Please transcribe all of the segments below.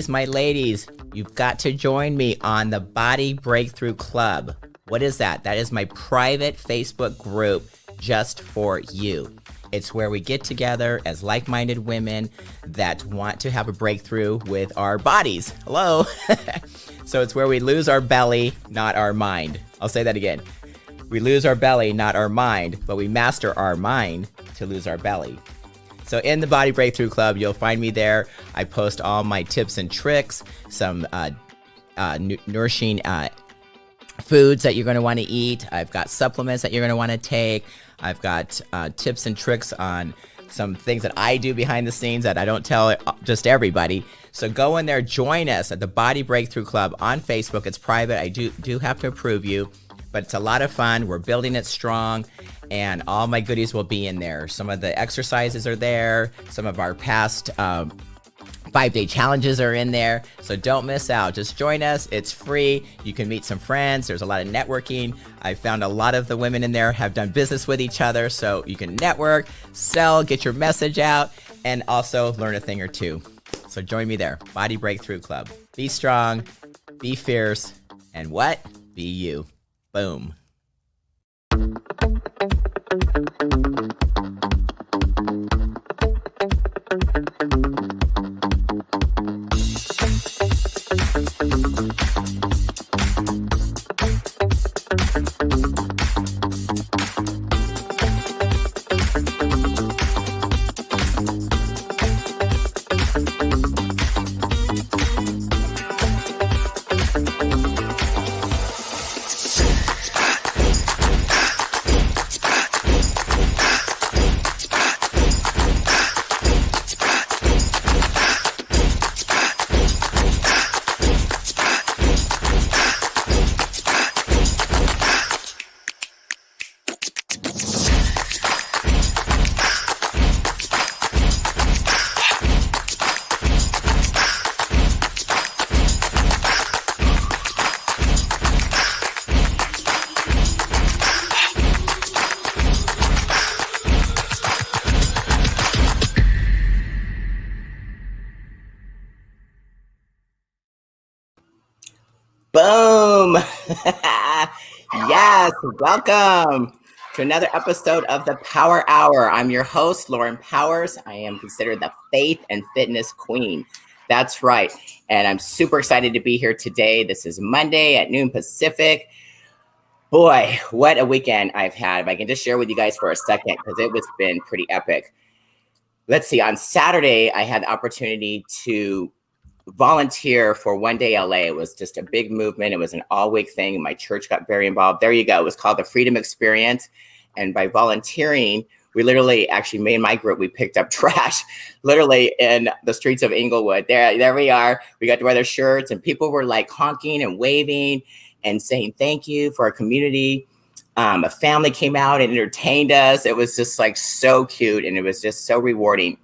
My ladies, you've got to join me on the Body Breakthrough Club. What is that? That is my private Facebook group just for you. It's where we get together as like-minded women that want to have a breakthrough with our bodies. Hello. So it's where we lose our belly, not our mind. I'll say that again. We lose our belly, not our mind, but we master our mind to lose our belly. So in the Body Breakthrough Club, you'll find me there. I post all my tips and tricks, some nourishing foods that you're going to want to eat. I've got supplements that you're going to want to take. I've got tips and tricks on some things that I do behind the scenes that I don't tell just everybody. So go in there, join us at the Body Breakthrough Club on Facebook. It's private. I do have to approve you, but it's a lot of fun. We're building it strong. And all my goodies will be in there. Some of the exercises are there. Some of our past 5-day challenges are in there. So don't miss out. Just join us. It's free. You can meet some friends. There's a lot of networking. I found a lot of the women in there have done business with each other. So you can network, sell, get your message out, and also learn a thing or two. So join me there. Body Breakthrough Club. Be strong, be fierce, and what? Be you. Boom. Boom! Yes, welcome to another episode of the Power Hour. I'm your host, Lauren Powers. I am considered the faith and fitness queen. That's right. And I'm super excited to be here today. This is Monday at noon Pacific. Boy, what a weekend I've had. If I can just share with you guys for a second, because it was been pretty epic. Let's see, on Saturday, I had the opportunity to volunteer for One Day LA. It was just a big movement. It was an all-week thing. My church got very involved. There you go. It was called the Freedom Experience. And by volunteering, we literally, actually, me and my group, we picked up trash literally in the streets of Inglewood. There we are. We got to wear their shirts, and people were like honking and waving and saying thank you for our community. A family came out and entertained us. It was just like so cute, and it was just so rewarding.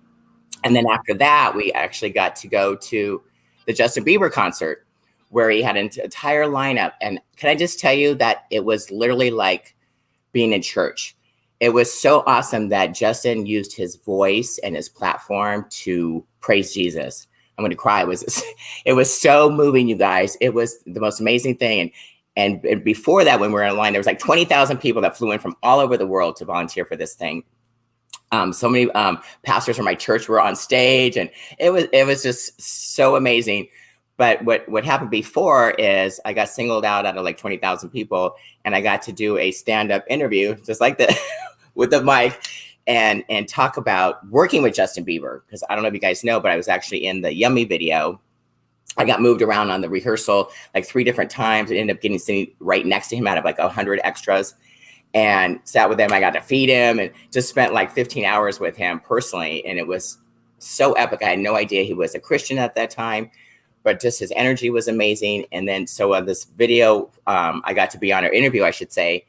And then after that, we actually got to go to the Justin Bieber concert, where he had an entire lineup. And can I just tell you that it was literally like being in church. It was so awesome that Justin used his voice and his platform to praise Jesus. I'm going to cry. It was so moving, you guys. It was the most amazing thing. And before that, when we were in line, there was like 20,000 people that flew in from all over the world to volunteer for this thing. So many pastors from my church were on stage, and it was just so amazing. But what happened before is I got singled out of like 20,000 people, and I got to do a stand-up interview just like that with the mic and talk about working with Justin Bieber, because I don't know if you guys know, but I was actually in the Yummy video I got moved around on the rehearsal like 3 different times and ended up getting sitting right next to him out of like 100 extras, and sat with him. I got to feed him and just spent like 15 hours with him personally. And it was so epic. I had no idea he was a Christian at that time, but just his energy was amazing. And then, so this video, I got to be on our interview, I should say.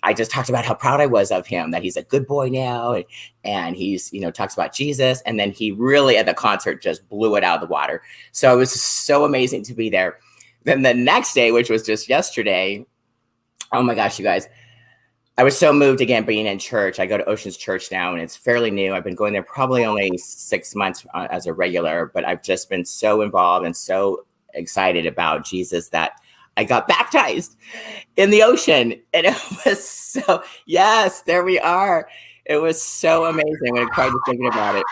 I just talked about how proud I was of him, that he's a good boy now. And he's, talks about Jesus. And then he really at the concert just blew it out of the water. So it was so amazing to be there. Then the next day, which was just yesterday, oh my gosh, you guys, I was so moved again being in church. I go to Oceans Church now, and it's fairly new. I've been going there probably only 6 months as a regular, but I've just been so involved and so excited about Jesus that I got baptized in the ocean. And it was so, yes, there we are. It was so amazing. I cried just thinking about it.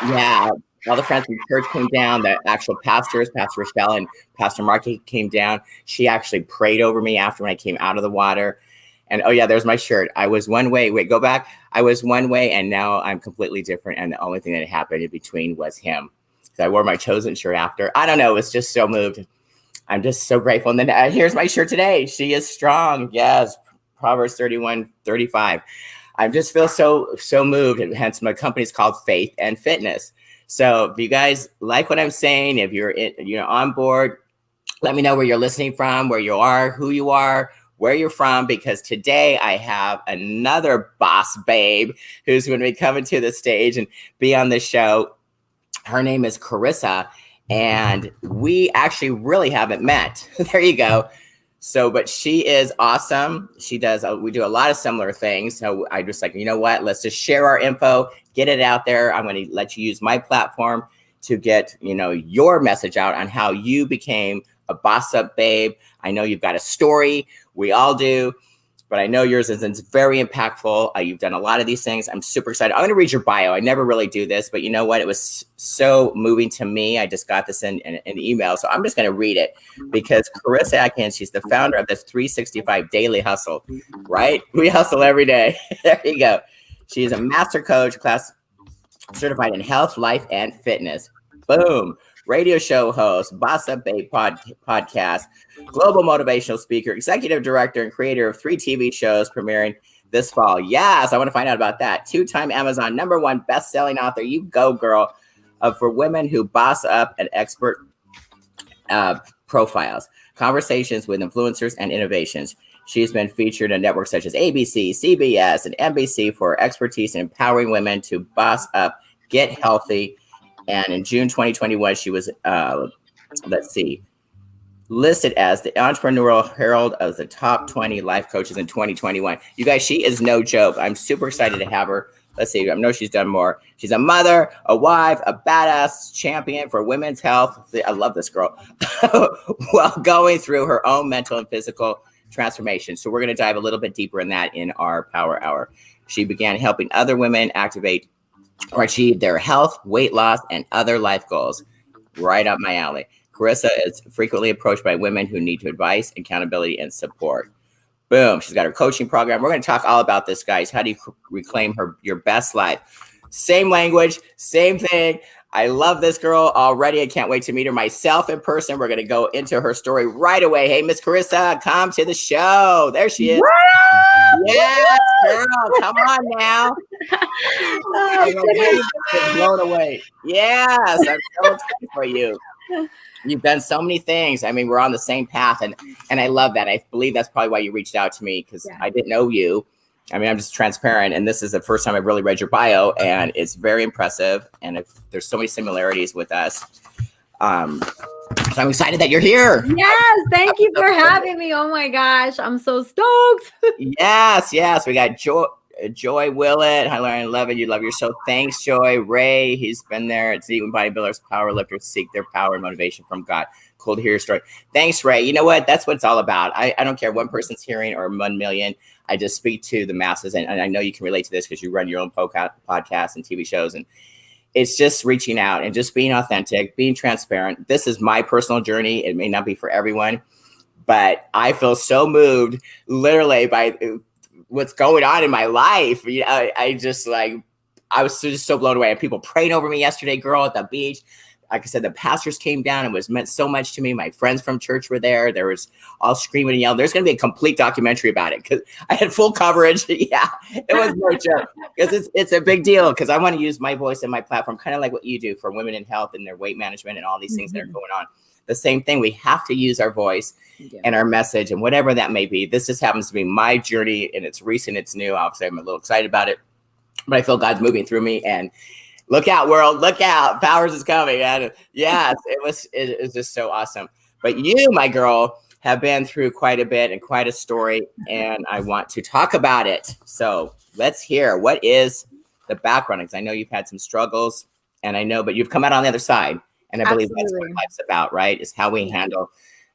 Yeah. All the friends from church came down. The actual pastors, Pastor Rochelle and Pastor Marky, came down. She actually prayed over me after when I came out of the water. And oh yeah, there's my shirt. I was one way. Wait, go back. I was one way, and now I'm completely different. And the only thing that happened in between was him. So I wore my chosen shirt after. I don't know. It was just so moved. I'm just so grateful. And then here's my shirt today. She is strong. Yes. Proverbs 31:35. I just feel so moved. And hence my company's called Faith and Fitness. So if you guys like what I'm saying, if you're on board, let me know where you're listening from, where you are, who you are, where you're from, because today I have another boss babe who's going to be coming to the stage and be on the show. Her name is Karissa, and we actually really haven't met. There you go. So, but she is awesome. She does, we do a lot of similar things. So I just like, you know what, let's just share our info, get it out there. I'm going to let you use my platform to get, your message out on how you became a boss up babe. I know you've got a story. We all do, but I know yours is very impactful. You've done a lot of these things. I'm super excited. I'm going to read your bio. I never really do this, but you know what? It was so moving to me. I just got this in an email, so I'm just going to read it because Karissa Adkins, she's the founder of this 365 Daily Hustle, right? We hustle every day. There you go. She is a master coach, class certified in health, life, and fitness. Boom. Radio show host, Boss Up Babe podcast, global motivational speaker, executive director, and creator of 3 TV shows premiering this fall. Yes, I want to find out about that. 2-time Amazon #1 best-selling author. You go, girl. For women who boss up and expert profiles, conversations with influencers, and innovations. She's been featured on networks such as ABC, CBS, and NBC for expertise in empowering women to boss up, get healthy. And in June 2021, she was, listed as the Entrepreneurial Herald of the top 20 life coaches in 2021. You guys, she is no joke. I'm super excited to have her. Let's see. I know she's done more. She's a mother, a wife, a badass champion for women's health. I love this girl. While going through her own mental and physical transformation. So we're going to dive a little bit deeper in that in our Power Hour. She began helping other women activate or achieve their health, weight loss, and other life goals. Right up my alley. Karissa is frequently approached by women who need advice, accountability, and support. Boom. She's got her coaching program. We're going to talk all about this, guys. How do you reclaim your best life? Same language, same thing. I love this girl already. I can't wait to meet her myself in person. We're going to go into her story right away. Hey, Miss Karissa, come to the show. There she is. Yes, girl. Come on now. I'm blown away. Yes, I'm so excited for you. You've done so many things. I mean, we're on the same path, and I love that. I believe that's probably why you reached out to me, because I didn't know you. I mean, I'm just transparent, and this is the first time I've really read your bio, and it's very impressive. And there's so many similarities with us. So I'm excited that you're here. Yes, thank you for having me. Oh my gosh, I'm so stoked. Yes. We got Joy Willett. Hi, Lauren. Love it. You love your show. Thanks, Joy. Ray, he's been there. It's even bodybuilders, power lifters seek their power and motivation from God. Cool to hear your story. Thanks, Ray. You know what? That's what it's all about. I don't care one person's hearing or 1 million. I just speak to the masses. And I know you can relate to this because you run your own podcasts and TV shows. And it's just reaching out and just being authentic, being transparent. This is my personal journey. It may not be for everyone, but I feel so moved literally by what's going on in my life. I was just so blown away. And people praying over me yesterday, girl, at the beach. like I said, the pastors came down and was meant so much to me. My friends from church were there. There was all screaming and yelling. There's going to be a complete documentary about it because I had full coverage. Yeah, it was no joke because it's a big deal because I want to use my voice and my platform, kind of like what you do for women in health and their weight management and all these things that are going on. The same thing. We have to use our voice and our message and whatever that may be. This just happens to be my journey and it's recent. It's new. Obviously, I'm a little excited about it, but I feel God's moving through me and look out, world, look out. Powers is coming. And yes, it was just so awesome. But you, my girl, have been through quite a bit and quite a story. And I want to talk about it. So let's hear what is the background. Because I know you've had some struggles and I know, but you've come out on the other side. And I believe that's what life's about, right? Is how we handle,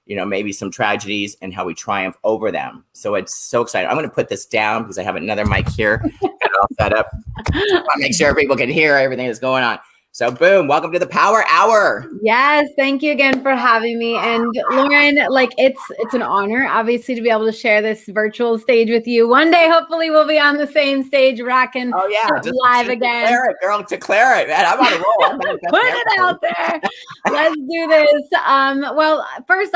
maybe some tragedies and how we triumph over them. So it's so exciting. I'm going to put this down because I have another mic here. Got it all set up. I want to make sure people can hear everything that's going on. So boom, welcome to the Power Hour. Yes, thank you again for having me. And Lauren, it's an honor, obviously, to be able to share this virtual stage with you. One day, hopefully, we'll be on the same stage, rocking just live again. Declare it, girl, declare it. Man, I'm on a roll. Put it out there. Let's do this. Well, first,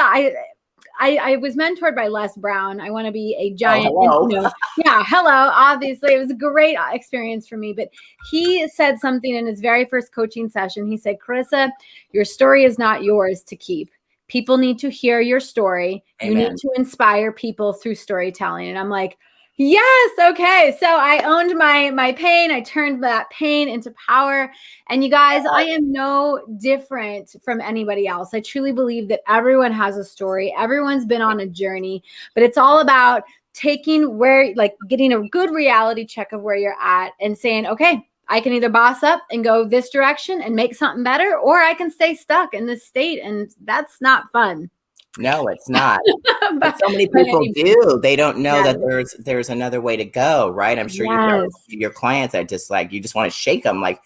I was mentored by Les Brown. I want to be a giant. Hello. Hello. Obviously, it was a great experience for me. But he said something in his very first coaching session. He said, Karissa, your story is not yours to keep. People need to hear your story. Amen. You need to inspire people through storytelling. And I'm like, yes. Okay. So I owned my pain. I turned that pain into power. And you guys, I am no different from anybody else. I truly believe that everyone has a story. Everyone's been on a journey, but it's all about taking getting a good reality check of where you're at and saying, okay, I can either boss up and go this direction and make something better, or I can stay stuck in this state. And that's not fun. No, it's not. But so many people do. They don't know that there's another way to go, right? I'm sure your clients are just like, you just want to shake them, like,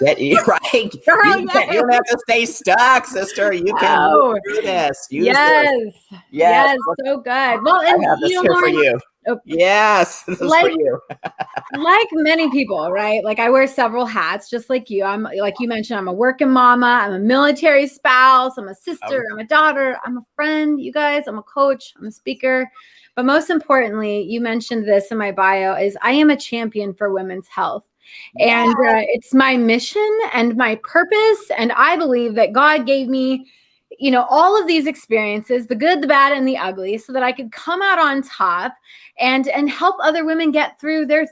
get you right. Girl, you don't have to stay stuck, sister. You can move through this. Yes, so good. Well, and I have this here for you. Yes, this is for you. Like many people, right? Like I wear several hats, just like you. I'm like you mentioned, I'm a working mama, I'm a military spouse, I'm a sister, I'm a daughter, I'm a friend, you guys, I'm a coach, I'm a speaker. But most importantly, you mentioned this in my bio, is I am a champion for women's health. And it's my mission and my purpose. And I believe that God gave me all of these experiences, the good, the bad, and the ugly, so that I could come out on top and help other women get through their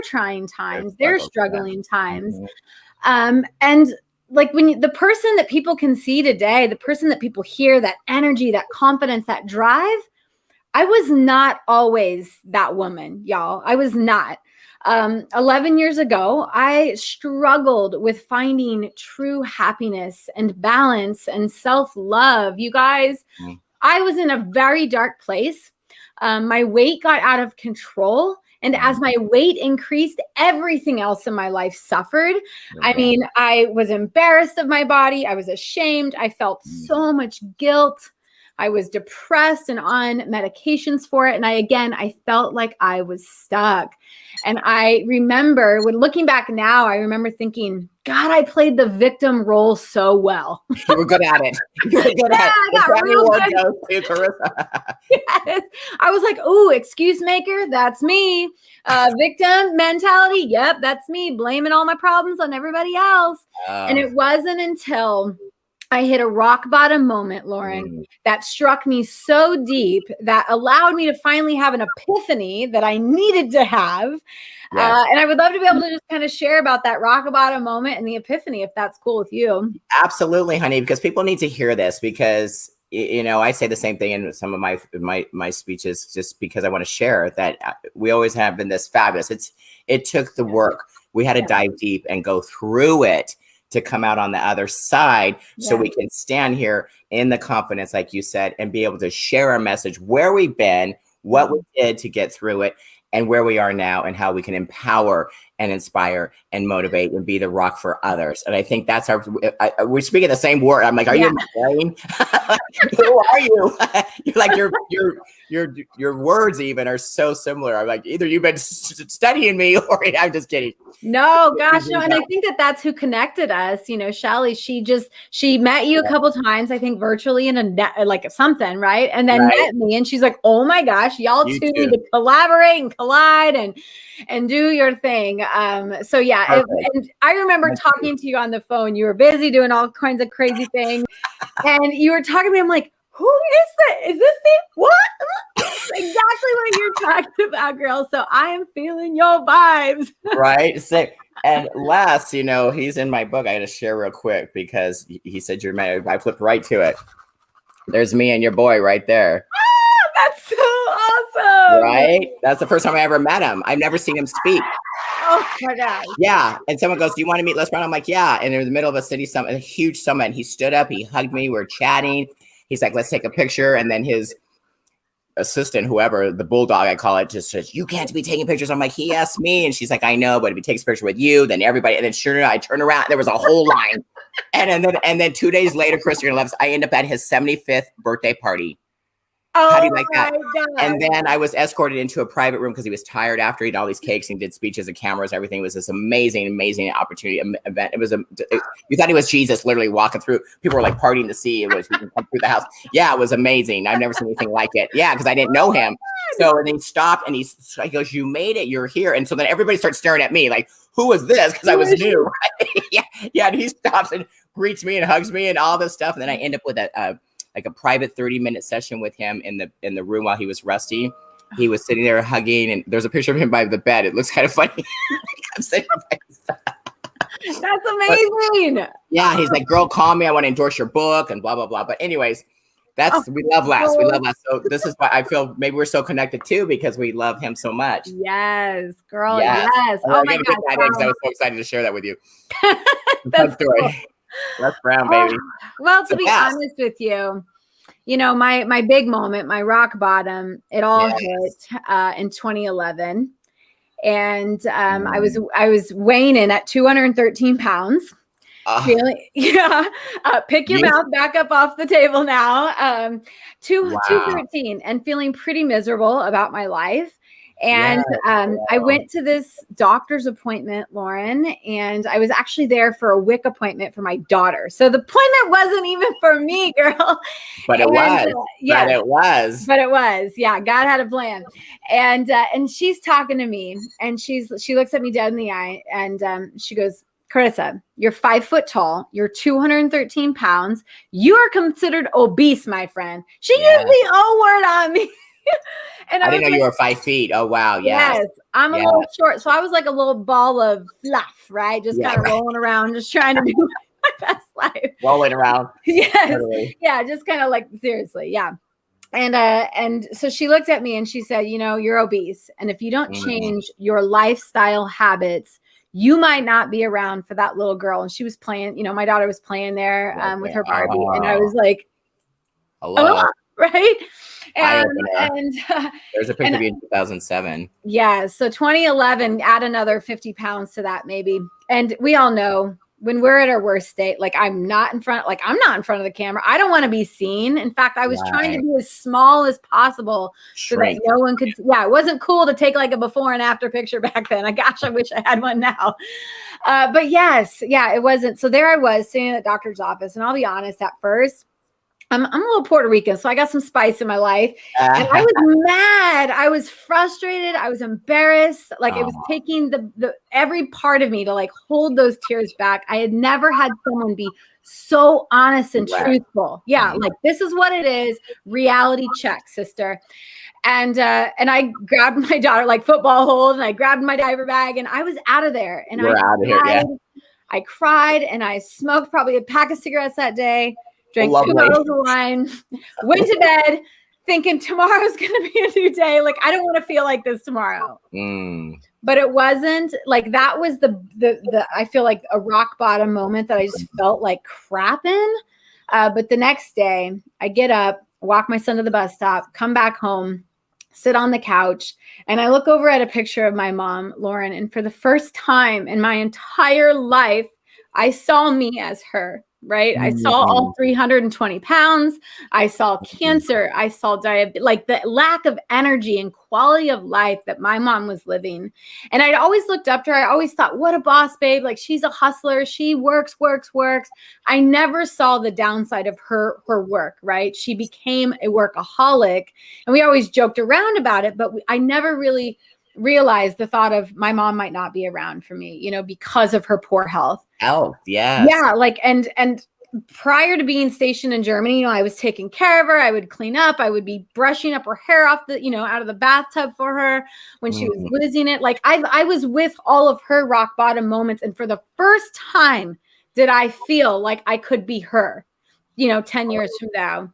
trying times, their struggling times. And like the person that people can see today, the person that people hear, that energy, that confidence, that drive, I was not always that woman, y'all. I was not. 11 years ago, I struggled with finding true happiness and balance and self-love. You guys, I was in a very dark place. My weight got out of control. And as my weight increased, everything else in my life suffered. I mean, I was embarrassed of my body. I was ashamed. I felt so much guilt. I was depressed and on medications for it. And I felt like I was stuck. And I remember looking back now, I remember thinking, God, I played the victim role so well. You were good at it. You were good at it. I got real good. Karissa. Yes. I was like, ooh, excuse maker, that's me. Victim mentality, yep, that's me. Blaming all my problems on everybody else. And it wasn't until I hit a rock bottom moment, Lauren, that struck me so deep that allowed me to finally have an epiphany that I needed to have. And I would love to be able to just kind of share about that rock bottom moment and the epiphany, if that's cool with you. Absolutely, honey, because people need to hear this, because I say the same thing in some of my speeches, just because I want to share that we always have been this fabulous. It took the work. We had to dive deep and go through it to come out on the other side, so we can stand here in the confidence, like you said, and be able to share our message, where we've been, what we did to get through it, and where we are now, and how we can empower and inspire and motivate and be the rock for others. And I think that's we're speaking the same word. I'm like, are you in my brain? Who are you? You're like, your words even are so similar. I'm like, either you've been studying me or I'm just kidding. No, gosh, no. And I think that's who connected us. You know, Shelly, she met you a couple times, I think virtually in a net, like something, right? And then met me and she's like, oh my gosh, y'all two need to collaborate and collide and do your thing. So yeah, and I remember talking to you on the phone. You were busy doing all kinds of crazy things. And you were talking to me. I'm like, who is that? Is this the what? Exactly what you're talking about, girl. So I am feeling your vibes. Right. So, and last, you know, he's in my book. I got to share real quick because he said you're married. I flipped right to it. There's me and your boy right there. That's so awesome. Right? That's the first time I ever met him. I've never seen him speak. Oh my God. Yeah. And someone goes, do you want to meet Les Brown? I'm like, yeah. And in the middle of a city summit, a huge summit. And he stood up, he hugged me, we're chatting. He's like, let's take a picture. And then his assistant, whoever, the bulldog, I call it, just says, you can't be taking pictures. I'm like, he asked me. And she's like, I know, but if he takes a picture with you, then everybody, and then sure enough, I turn around, there was a whole line. And then 2 days later, Christian loves, I end up at his 75th birthday party. Oh, how do you like that? God. And then I was escorted into a private room because he was tired after eating all these cakes and did speeches and cameras. Everything. It was this amazing, amazing opportunity event. It was you thought he was Jesus literally walking through. People were like partying to see it was come through the house. Yeah, it was amazing. I've never seen anything like it. Yeah, because I didn't know him. So and then he stopped and he goes, "You made it. You're here." And so then everybody starts staring at me like, "Who was this?" Because I was new. Right? Yeah. And he stops and greets me and hugs me and all this stuff. And then I end up with a private 30-minute session with him in the room while he was rusty. He was sitting there hugging, and there's a picture of him by the bed. It looks kind of funny. I'm sitting by his side. That's amazing. Yeah, he's like, girl, call me. I want to endorse your book and blah, blah, blah. But anyways, we love Les. We love Les. So this is why I feel maybe we're so connected too, because we love him so much. Yes, girl. Yes. Oh my God. I was so excited to share that with you. That's story. Cool. Les Brown, baby. Well, to be honest with you, you know, my big moment, my rock bottom, it all hit in 2011. And I was weighing in at 213 pounds. Pick your mouth back up off the table now. 213 and feeling pretty miserable about my life. And I went to this doctor's appointment, Lauren, and I was actually there for a WIC appointment for my daughter. So the appointment wasn't even for me, girl. But it was. But it was. Yeah, God had a plan. And she's talking to me, and she looks at me dead in the eye, and she goes, Karissa, you're 5 foot tall. You're 213 pounds. You are considered obese, my friend. She used the O word on me. And I didn't know you were 5 feet. Oh, wow. Yes. I'm a little short. So I was like a little ball of fluff, right? Just kind of rolling around, just trying to do my best life. Rolling around. Yes. Totally. Yeah. Just kind of like, seriously. Yeah. And so she looked at me and she said, you know, you're obese. And if you don't change your lifestyle habits, you might not be around for that little girl. And she was playing, you know, my daughter was playing there with her Barbie. And I was like, hello. Right. And there's a picture of you in 2007. Yeah. So 2011, add another 50 pounds to that, maybe. And we all know when we're at our worst state, like I'm not in front of the camera. I don't want to be seen. In fact, I was trying to be as small as possible so that no one could. Yeah. It wasn't cool to take like a before and after picture back then. I wish I had one now. But yes. Yeah, it wasn't. So there I was sitting in the doctor's office, and I'll be honest, at first, I'm a little Puerto Rican, so I got some spice in my life. And I was mad. I was frustrated. I was embarrassed. Like it was taking the every part of me to like hold those tears back. I had never had someone be so honest and truthful. Yeah, like this is what it is. Reality check, sister. And I grabbed my daughter like football hold, and I grabbed my diaper bag, and I was out of there. And I cried, and I smoked probably a pack of cigarettes that day. Drank 2 bottles of wine, went to bed thinking tomorrow's going to be a new day. Like, I don't want to feel like this tomorrow. But it wasn't like that was the I feel like a rock bottom moment that I just felt like crap in. But the next day I get up, walk my son to the bus stop, come back home, sit on the couch, and I look over at a picture of my mom, Lauren, and for the first time in my entire life, I saw me as her, right? I saw all 320 pounds. I saw cancer. I saw diabetes, like the lack of energy and quality of life that my mom was living. And I'd always looked up to her. I always thought, what a boss babe. Like, she's a hustler. She works. I never saw the downside of her work, right? She became a workaholic, and we always joked around about it, but I never really realized the thought of my mom might not be around for me, you know, because of her poor health. Yes. Yeah. Like, and prior to being stationed in Germany, you know, I was taking care of her. I would clean up. I would be brushing up her hair off the, you know, out of the bathtub for her when she was losing it. Like, I was with all of her rock bottom moments. And for the first time did I feel like I could be her, you know, 10 years from now.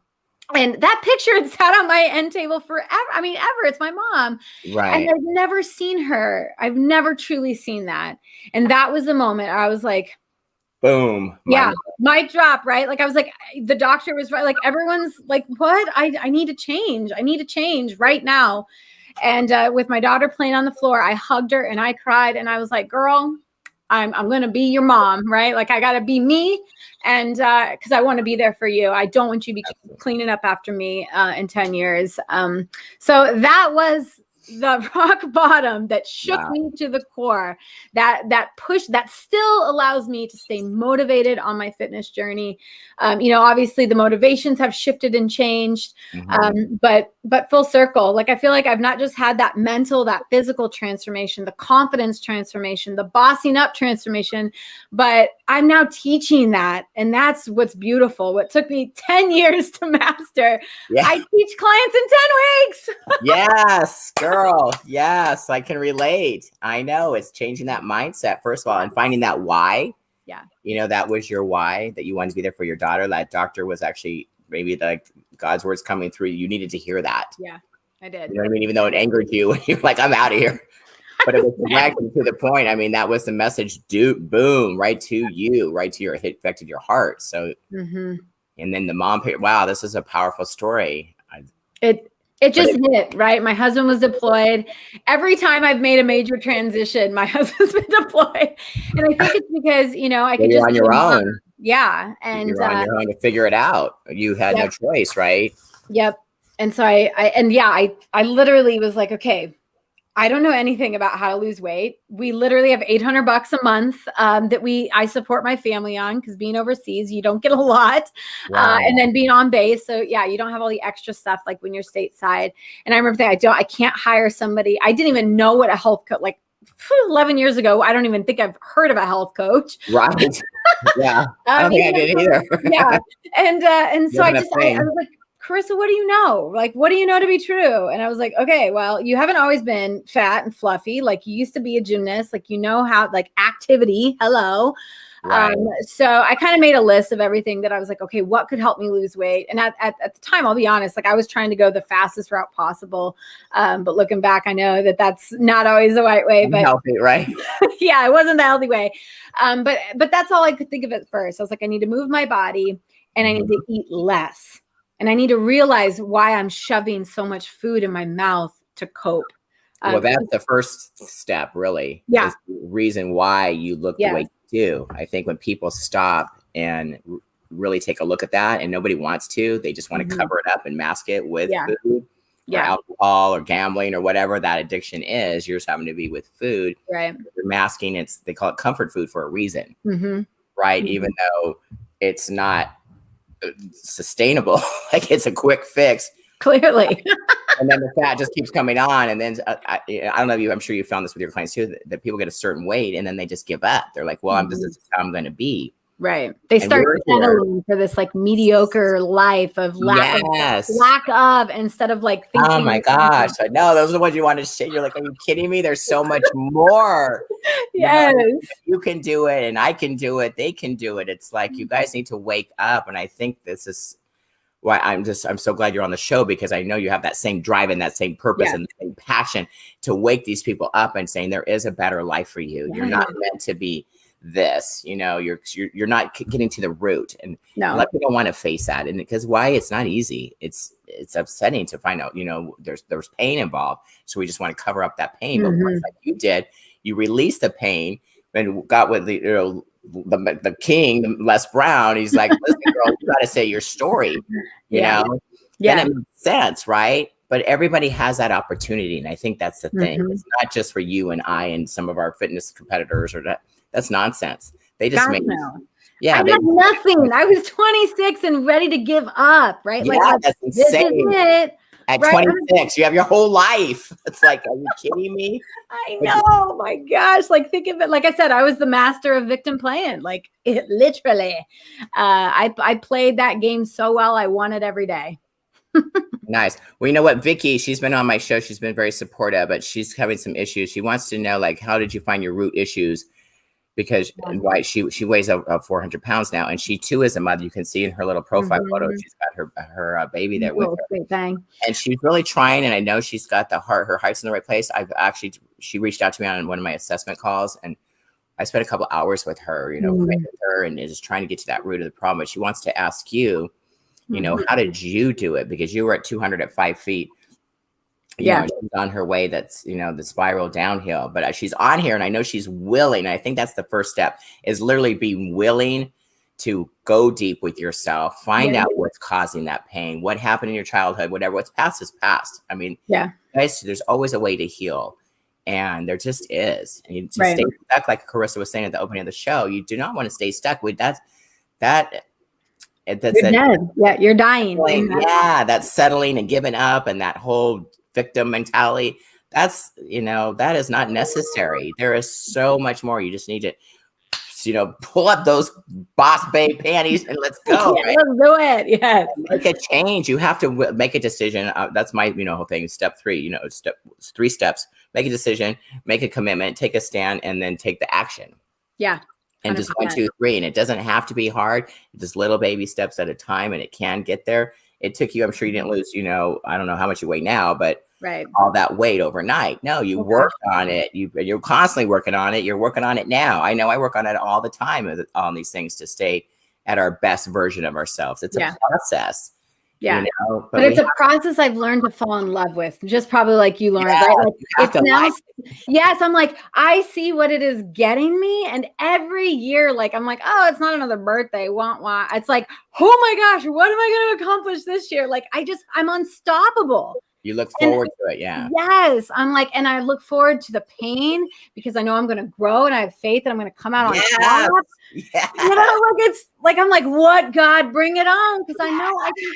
And that picture had sat on my end table forever. I mean, ever. It's my mom. Right. And I've never seen her. I've never truly seen that. And that was the moment I was like, boom. Mic drop, right? Like, I was like, the doctor was right. Like, everyone's like, what? I need to change. I need to change right now. And with my daughter playing on the floor, I hugged her and I cried. And I was like, girl, I'm going to be your mom, right? Like, I got to be me. And because I want to be there for you. I don't want you to be cleaning up after me in 10 years. So that was the rock bottom that shook me to the core, that push that still allows me to stay motivated on my fitness journey. You know, obviously the motivations have shifted and changed, but full circle. Like, I feel like I've not just had that mental, that physical transformation, the confidence transformation, the bossing up transformation, but I'm now teaching that. And that's what's beautiful. What took me 10 years to master, I teach clients in 10 weeks. Yes, girl. Yes, I can relate. I know it's changing that mindset, first of all, and finding that why. Yeah. You know, that was your why, that you wanted to be there for your daughter. That doctor was actually maybe like God's words coming through. You needed to hear that. Yeah, I did. You know what I mean? Even though it angered you, you're like, I'm out of here. But it was directly to the point. I mean, that was the message. Boom, right to you, right to your, it affected your heart. So, and then the mom, wow, this is a powerful story. It just hit, right? My husband was deployed. Every time I've made a major transition, my husband's been deployed. And I think it's because, you know, I could just on your own. Yeah. And you're on your own to figure it out. You had no choice, right? Yep. And so I literally was like, okay, I don't know anything about how to lose weight. We literally have $800 a month that I support my family on, because being overseas, you don't get a lot. Wow. And then being on base. So yeah, you don't have all the extra stuff like when you're stateside. And I remember thinking, I can't hire somebody. I didn't even know what a health coach, like 11 years ago, I don't even think I've heard of a health coach. Right. Yeah. I don't think I did either. Yeah. And so I was like, Karissa, what do you know? Like, what do you know to be true? And I was like, okay, well, you haven't always been fat and fluffy. Like, you used to be a gymnast. Like, you know how, like, activity. Hello. Right. So I kind of made a list of everything that I was like, okay, what could help me lose weight? And at the time, I'll be honest, like, I was trying to go the fastest route possible. But looking back, I know that that's not always the right way. But healthy, right? Yeah, it wasn't the healthy way. But that's all I could think of at first. I was like, I need to move my body and I need to eat less. And I need to realize why I'm shoving so much food in my mouth to cope. Well, that's the first step, really. Yeah. Is the reason why you look the way you do. I think when people stop and really take a look at that, and nobody wants to, they just want to cover it up and mask it with food or alcohol or gambling or whatever that addiction is. You're just having to be with food. Right. You're masking. They call it comfort food for a reason. Right. Even though it's not sustainable, like it's a quick fix, clearly. And then the fat just keeps coming on, and then I don't know, I'm sure you found this with your clients too, that people get a certain weight and then they just give up. They're like, well, this is how I'm going to be. Right. They start settling for this like mediocre life of lack of instead of like thinking. Oh my gosh. No, those are the ones you want to shit. You're like, are you kidding me? There's so much more. Yes. You can do it and I can do it. They can do it. It's like, you guys need to wake up. And I think this is why I'm so glad you're on the show, because I know you have that same drive and that same purpose and the same passion to wake these people up and saying there is a better life for you. You're not meant to be this, you're not getting to the root. And No. a lot of people want to face that. And because why? It's not easy. It's upsetting to find out, there's pain involved. So we just want to cover up that pain. But once, like you did, you release the pain and got with the king, Les Brown. He's like, listen, girl, you got to say your story, you know? Yeah. Then it makes sense, right? But everybody has that opportunity. And I think that's the thing. It's not just for you and I and some of our fitness competitors that's nonsense. They just make I had nothing. I was 26 and ready to give up, right? Yeah, like that's insane. This is it. At 26, you have your whole life. It's like, are you kidding me? I know. Oh my gosh. Like, think of it. Like I said, I was the master of victim playing. Like, it literally. I played that game so well. I won it every day. Nice. Well, you know what, Vicky, she's been on my show. She's been very supportive, but she's having some issues. She wants to know, like, how did you find your root issues? Because why she weighs 400 pounds now, and she too is a mother. You can see in her little profile photo, she's got her baby there with her. Great thing. And she's really trying, and I know she's got her heart's in the right place. She reached out to me on one of my assessment calls, and I spent a couple hours with her, with her, and just trying to get to that root of the problem. But she wants to ask you, how did you do it? Because you were at 200 at 5 feet. She's on her way. That's, the spiral downhill, but she's on here, and I know she's willing. I think that's the first step, is literally being willing to go deep with yourself, find out what's causing that pain, what happened in your childhood, whatever. What's past is past. I mean, guys, there's always a way to heal, and there just is. And you just stay stuck, like Karissa was saying at the opening of the show. You do not want to stay stuck with that. You're dead. Yeah, you're dying. Yeah, that's settling and giving up, and that whole victim mentality. That is not necessary. There is so much more. You just need to, pull up those Bossbabe panties and let's go. Right? Let's do it. Yes. Make a change. You have to make a decision. That's my, whole thing. Step 3, 3 steps. Make a decision, make a commitment, take a stand, and then take the action. Yeah. 100%. And just 1, 2, 3. And it doesn't have to be hard. Just little baby steps at a time, and it can get there. It took you, I'm sure you didn't lose, I don't know how much you weigh now, but all that weight overnight. No, you worked on it. You're constantly working on it. You're working on it now. I know I work on it all the time on these things to stay at our best version of ourselves. It's a process. Yeah. But it's a process I've learned to fall in love with, just probably like you learned, right? Like it's now, yes, I'm like, I see what it is getting me. And every year, like, I'm like, oh, it's not another birthday. Want. It's like, oh my gosh, what am I going to accomplish this year? Like, I'm unstoppable. You look forward to it. Yeah. Yes. I'm like, and I look forward to the pain because I know I'm going to grow, and I have faith that I'm going to come out on top. Yeah. It's like, I'm like, what, God, bring it on. Cause I know I can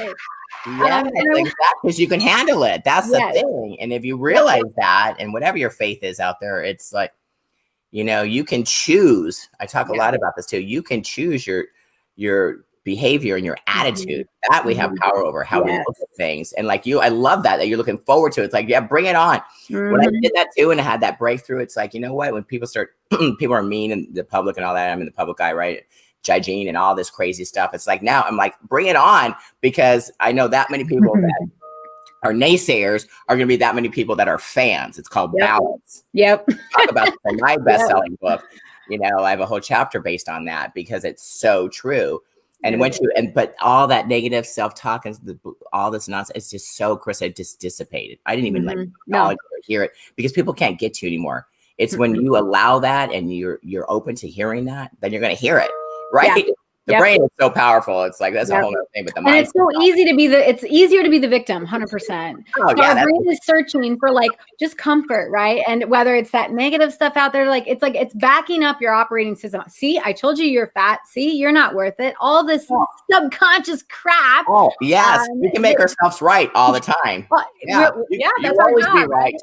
do it. Yeah, because you can handle it. That's the thing. And if you realize that, and whatever your faith is out there, it's like, you can choose. I talk a lot about this too. You can choose your behavior and your attitude that we have power over how we look at things. And like I love that you're looking forward to it. It's like, yeah, bring it on. When I did that too, and I had that breakthrough, it's like, you know what, when people are mean in the public and all that, I'm in the public eye, right? Judging and all this crazy stuff. It's like, now I'm like, bring it on, because I know that many people that are naysayers are going to be that many people that are fans. It's called balance. Talk about in my best-selling book. I have a whole chapter based on that because it's so true. And but all that negative self-talk and all this nonsense, it's just so, Chris, it just dissipated. I didn't even acknowledge it or hear it, because people can't get to you anymore. It's when you allow that and you're open to hearing that, then you're going to hear it, right? The brain is so powerful. It's like, that's a whole other thing. But the mind, it's so easy to be it's easier to be the victim, 100%. Our brain is searching for like just comfort, right? And whether it's that negative stuff out there, it's backing up your operating system. See, I told you you're fat. See, you're not worth it. All this subconscious crap. Oh, yes. We can make ourselves right all the time. That's always be right.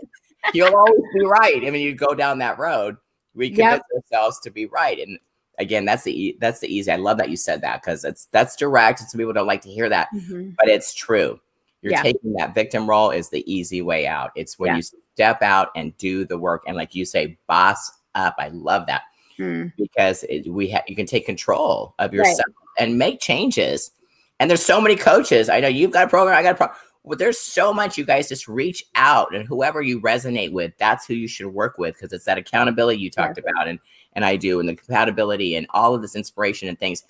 You'll always be right. I mean, you go down that road. We convince ourselves to be right. And again, that's the easy. I love that you said that, because that's direct. And some people don't like to hear that, but it's true. You're taking that victim role is the easy way out. It's when you step out and do the work. And like you say, boss up. I love that because you can take control of yourself and make changes. And there's so many coaches. I know you've got a program. I got a program. Well, there's so much. You guys just reach out, and whoever you resonate with, that's who you should work with, because it's that accountability you talked about, and and I do, and the compatibility and all of this inspiration and things,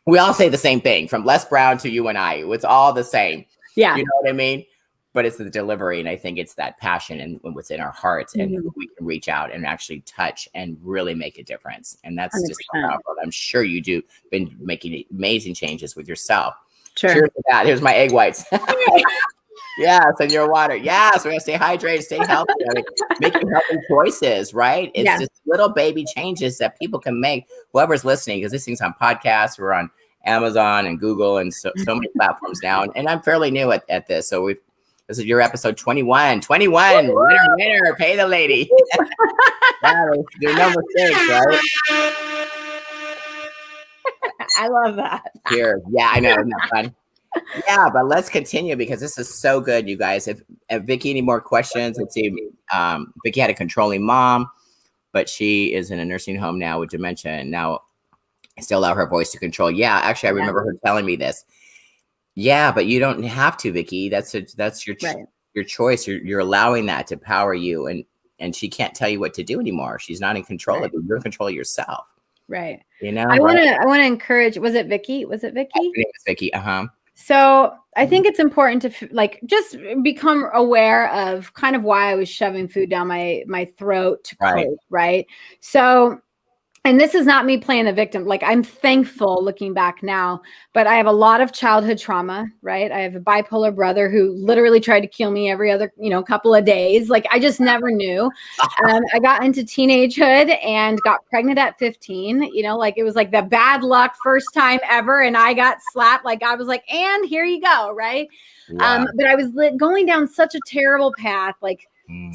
we all say the same thing, from Les Brown to you and I. It's all the same. Yeah. You know what I mean? But it's the delivery. And I think it's that passion and what's in our hearts, and who we can reach out and actually touch and really make a difference. And that's 100%. just so powerful. I'm sure you do been making amazing changes with yourself. Sure. Cheers to that. Here's my egg whites. Yes, and your water. Yes, we're gonna stay hydrated, stay healthy. I mean, making healthy choices, right? It's just little baby changes that people can make. Whoever's listening, because this thing's on podcasts, we're on Amazon and Google and so many platforms now. And I'm fairly new at this. So this is your episode 21. 21. Winner, pay the lady. There's no mistakes, right? I love that. Cheers. Yeah, I know. Isn't that fun? Yeah, but let's continue because this is so good, you guys. If Vicky, any more questions? Let's see. Vicky had a controlling mom, but she is in a nursing home now with dementia. And now I still allow her voice to control. Yeah, actually, I remember her telling me this. Yeah, but you don't have to, Vicky. That's your your choice. You're allowing that to power you, and she can't tell you what to do anymore. She's not in control of you. You're in control of yourself. Right. You know. I want to encourage. Was it Vicky? Was it Vicky? Her name was Vicky. So I think it's important to just become aware of kind of why I was shoving food down my throat to cope, right? So, and this is not me playing the victim. Like, I'm thankful looking back now, but I have a lot of childhood trauma, right? I have a bipolar brother who literally tried to kill me every other, couple of days. Like, I just never knew. I got into teenagehood and got pregnant at 15, like it was like the bad luck first time ever. And I got slapped. Like, I was like, and here you go. Right. Wow. But I was going down such a terrible path, like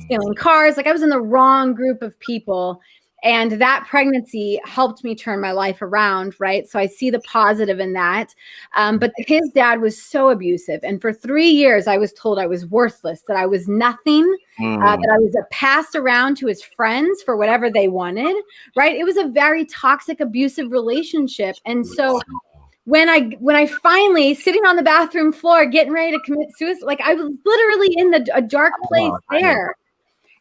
stealing cars. Like, I was in the wrong group of people. And that pregnancy helped me turn my life around, right? So I see the positive in that. But his dad was so abusive. And for 3 years, I was told I was worthless, that I was nothing, that I was passed around to his friends for whatever they wanted, right? It was a very toxic, abusive relationship. And so when I finally sitting on the bathroom floor, getting ready to commit suicide, like I was literally in a dark place there.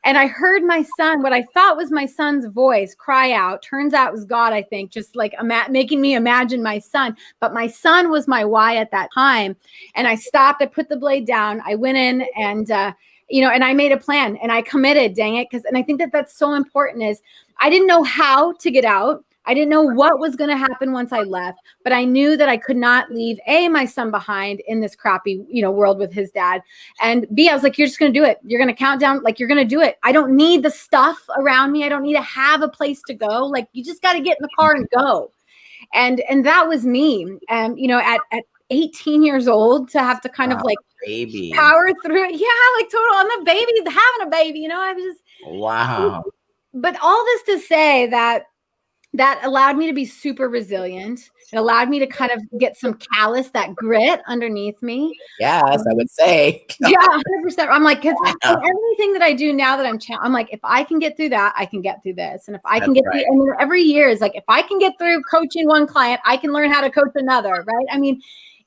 And I heard my son, what I thought was my son's voice, cry out. Turns out it was God, I think, just like making me imagine my son. But my son was my why at that time. And I stopped. I put the blade down. I went in and, and I made a plan and I committed, dang it. And I think that's so important is I didn't know how to get out. I didn't know what was going to happen once I left, but I knew that I could not leave my son behind in this crappy, world with his dad. And B, I was like, you're just going to do it. You're going to count down. Like, you're going to do it. I don't need the stuff around me. I don't need to have a place to go. Like, you just got to get in the car and go. And that was me. And, at 18 years old to have to kind of like power through it. Yeah. Like total, I'm a baby, having a baby, I was just, wow. But all this to say that allowed me to be super resilient. It allowed me to kind of get some callus, that grit underneath me. Yes, I would say. Yeah, 100%. I'm like, because everything that I do now that I'm like, if I can get through that, I can get through this. And if I can get through, and every year is like, if I can get through coaching one client, I can learn how to coach another, right? I mean,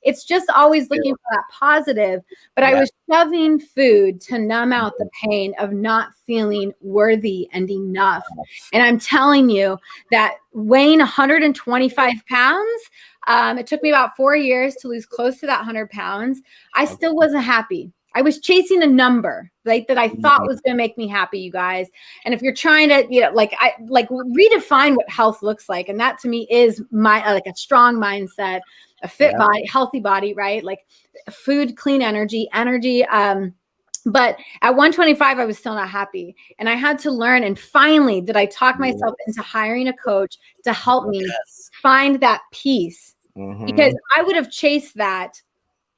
it's just always looking for that positive. But I was shoving food to numb out the pain of not feeling worthy and enough. And I'm telling you that weighing 125 pounds, it took me about 4 years to lose close to that 100 pounds. I still wasn't happy. I was chasing a number, right, that I thought was going to make me happy, you guys. And if you're trying to, redefine what health looks like, and that to me is like a strong mindset, a fit body, healthy body, right? Like food, clean energy. But at 125, I was still not happy. And I had to learn. And finally, did I talk myself into hiring a coach to help me find that peace? Because I would have chased that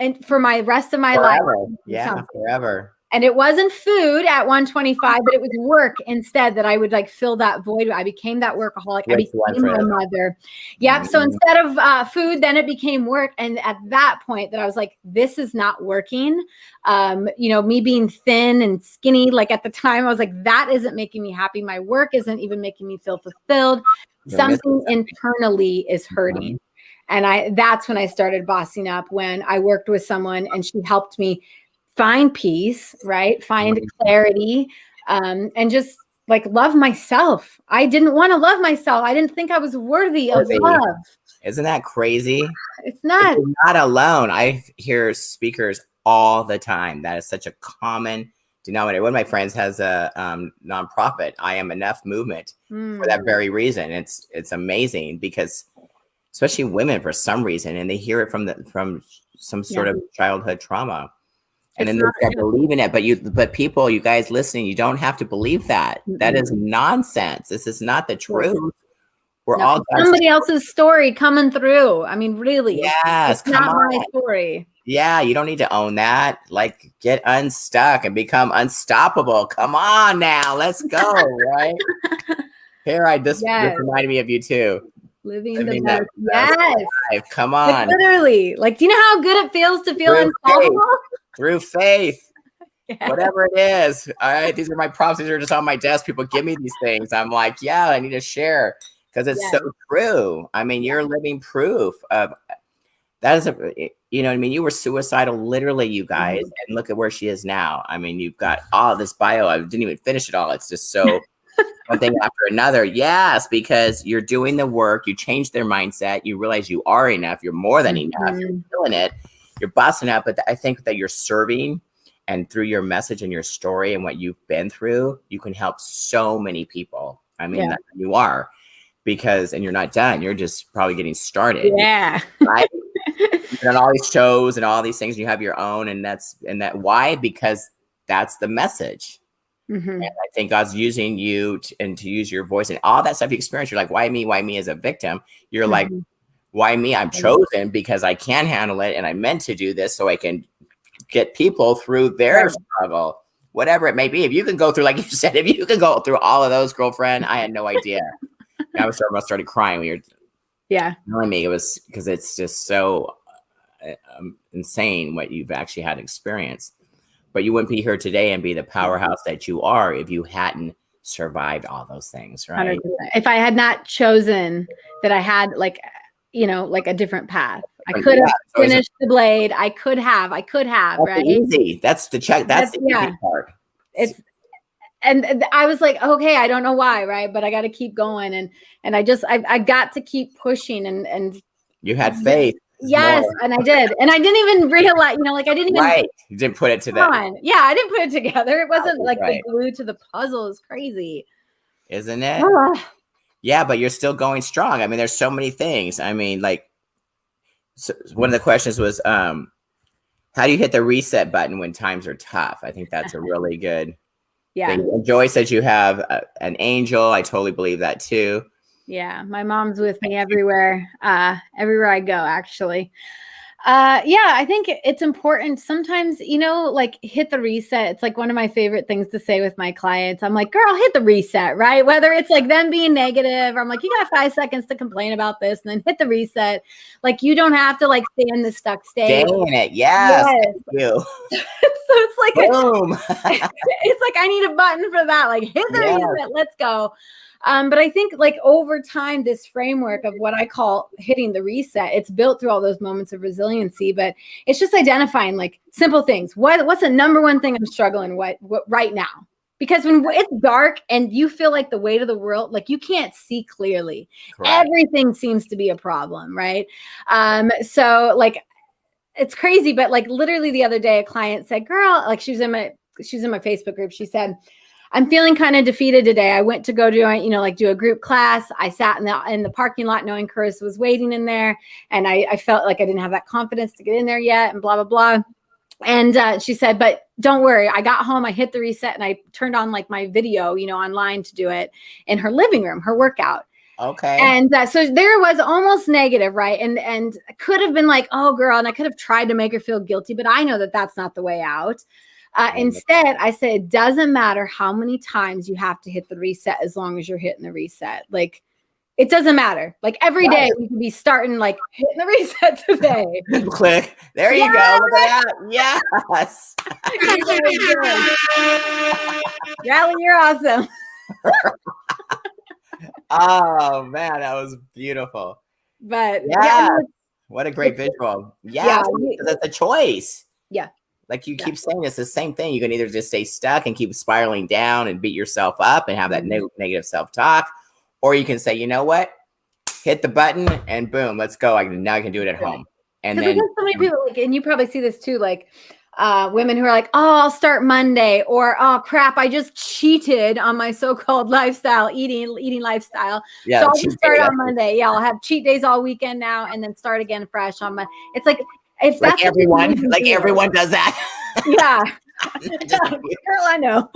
and for my rest of my life. Yeah, forever. And it wasn't food at 125, but it was work instead that I would like fill that void. I became that workaholic. I became my mother. Yep. So instead of food, then it became work. And at that point that I was like, this is not working. Me being thin and skinny, like at the time I was like, that isn't making me happy. My work isn't even making me feel fulfilled. Something internally is hurting. And that's when I started bossing up, when I worked with someone and she helped me find peace, right? Find clarity, and just like love myself. I didn't want to love myself. I didn't think I was worthy of love. Isn't that crazy? It's not. You're not alone. I hear speakers all the time. That is such a common denominator. One of my friends has a nonprofit, I Am Enough movement, for that very reason. It's amazing because especially women for some reason, and they hear it from some sort of childhood trauma. And then they start believing it. But people, you guys listening, you don't have to believe that. That is nonsense. This is not the truth. We're all somebody else's story coming through. I mean, really. Yes, it's not my story. Yeah, you don't need to own that. Like, get unstuck and become unstoppable. Come on now, let's go, right? Here, this reminded me of you too. Living the best. Yes. Life. Come on. Like, literally. Like, do you know how good it feels to feel unstoppable? Through faith. Whatever it is. All right. These are my prompts. These are just on my desk. People give me these things. I'm like, yeah, I need to share because it's so true. I mean, you're living proof of that is you know what I mean? You were suicidal, literally, you guys. And look at where she is now. I mean, you've got all this bio. I didn't even finish it all. It's just so one thing after another. Yes, because you're doing the work. You change their mindset. You realize you are enough. You're more than enough. You're feeling it. You're busting up. But I think that you're serving, and through your message and your story and what you've been through, you can help so many people. I mean, you are, and you're not done. You're just probably getting started. Yeah. Right? You've done all these shows and all these things. You have your own, and why? Because that's the message. And I think God's using you to use your voice and all that stuff you experience. You're like, why me? Why me as a victim? You're like, why me? I'm chosen because I can handle it, and I meant to do this so I can get people through their struggle, whatever it may be. If you can go through, like you said, if you can go through all of those, girlfriend, I had no idea. I started crying when you're telling me. It was because it's just so insane what you've actually had experience. But you wouldn't be here today and be the powerhouse that you are if you hadn't survived all those things, right? 100%. If I had not chosen that I had like a different path, I could have finished the blade. I could have, that's right? Easy. That's the check. That's the easy part. And I was like, okay, I don't know why, right? But I got to keep going. And I got to keep pushing and you had faith. Yes, and I did. And I didn't even realize, I didn't even you didn't put it together. Yeah, I didn't put it together. It wasn't like the glue to the puzzle is crazy. Isn't it? Yeah, but you're still going strong. I mean, there's so many things. I mean, so one of the questions was, how do you hit the reset button when times are tough? I think that's a really good thing. And Joy says you have an angel. I totally believe that too. Yeah, my mom's with me everywhere I go, actually. I think it's important sometimes, hit the reset. It's like one of my favorite things to say with my clients. I'm like, girl, hit the reset, right? Whether it's like them being negative, or I'm like, you got 5 seconds to complain about this and then hit the reset. Like, you don't have to stay in the stuck state. Stay in it. Yes. Thank you. So it's like, boom. It's like, I need a button for that. Like, hit the reset. Let's go. But I think over time, this framework of what I call hitting the reset, it's built through all those moments of resiliency, but it's just identifying simple things. What's the number one thing I'm struggling with right now? Because when it's dark and you feel like the weight of the world, you can't see clearly. Correct. Everything seems to be a problem, right? So it's crazy, but literally the other day, a client said, girl, she was in my Facebook group. She said, I'm feeling kind of defeated today. I went to go do a group class. I sat in the parking lot knowing Karissa was waiting in there. And I felt like I didn't have that confidence to get in there yet and blah, blah, blah. And she said, but don't worry. I got home, I hit the reset, and I turned on my video, online to do it in her living room, her workout. Okay. And so there was almost negative, right? And could have been like, oh, girl. And I could have tried to make her feel guilty, but I know that that's not the way out. Instead, I said, it doesn't matter how many times you have to hit the reset as long as you're hitting the reset. It doesn't matter. Every day you can be starting hitting the reset today. Click. There you go. Look at that. Yes. Rally, you're awesome. Oh man, that was beautiful. But what a great visual. Yeah, because it's a choice. Yeah. Like you keep saying, it's the same thing. You can either just stay stuck and keep spiraling down and beat yourself up and have that negative self-talk, or you can say, you know what, hit the button and boom, let's go. Now I can do it at home. And then so many people, like, and you probably see this too, like women who are like, oh, I'll start Monday, or oh crap, I just cheated on my so-called lifestyle, eating lifestyle. So I'll just start on Monday. Yeah, I'll have cheat days all weekend now and then start again fresh on Monday. It's like, if that's everyone does that. Yeah. Girl, I know.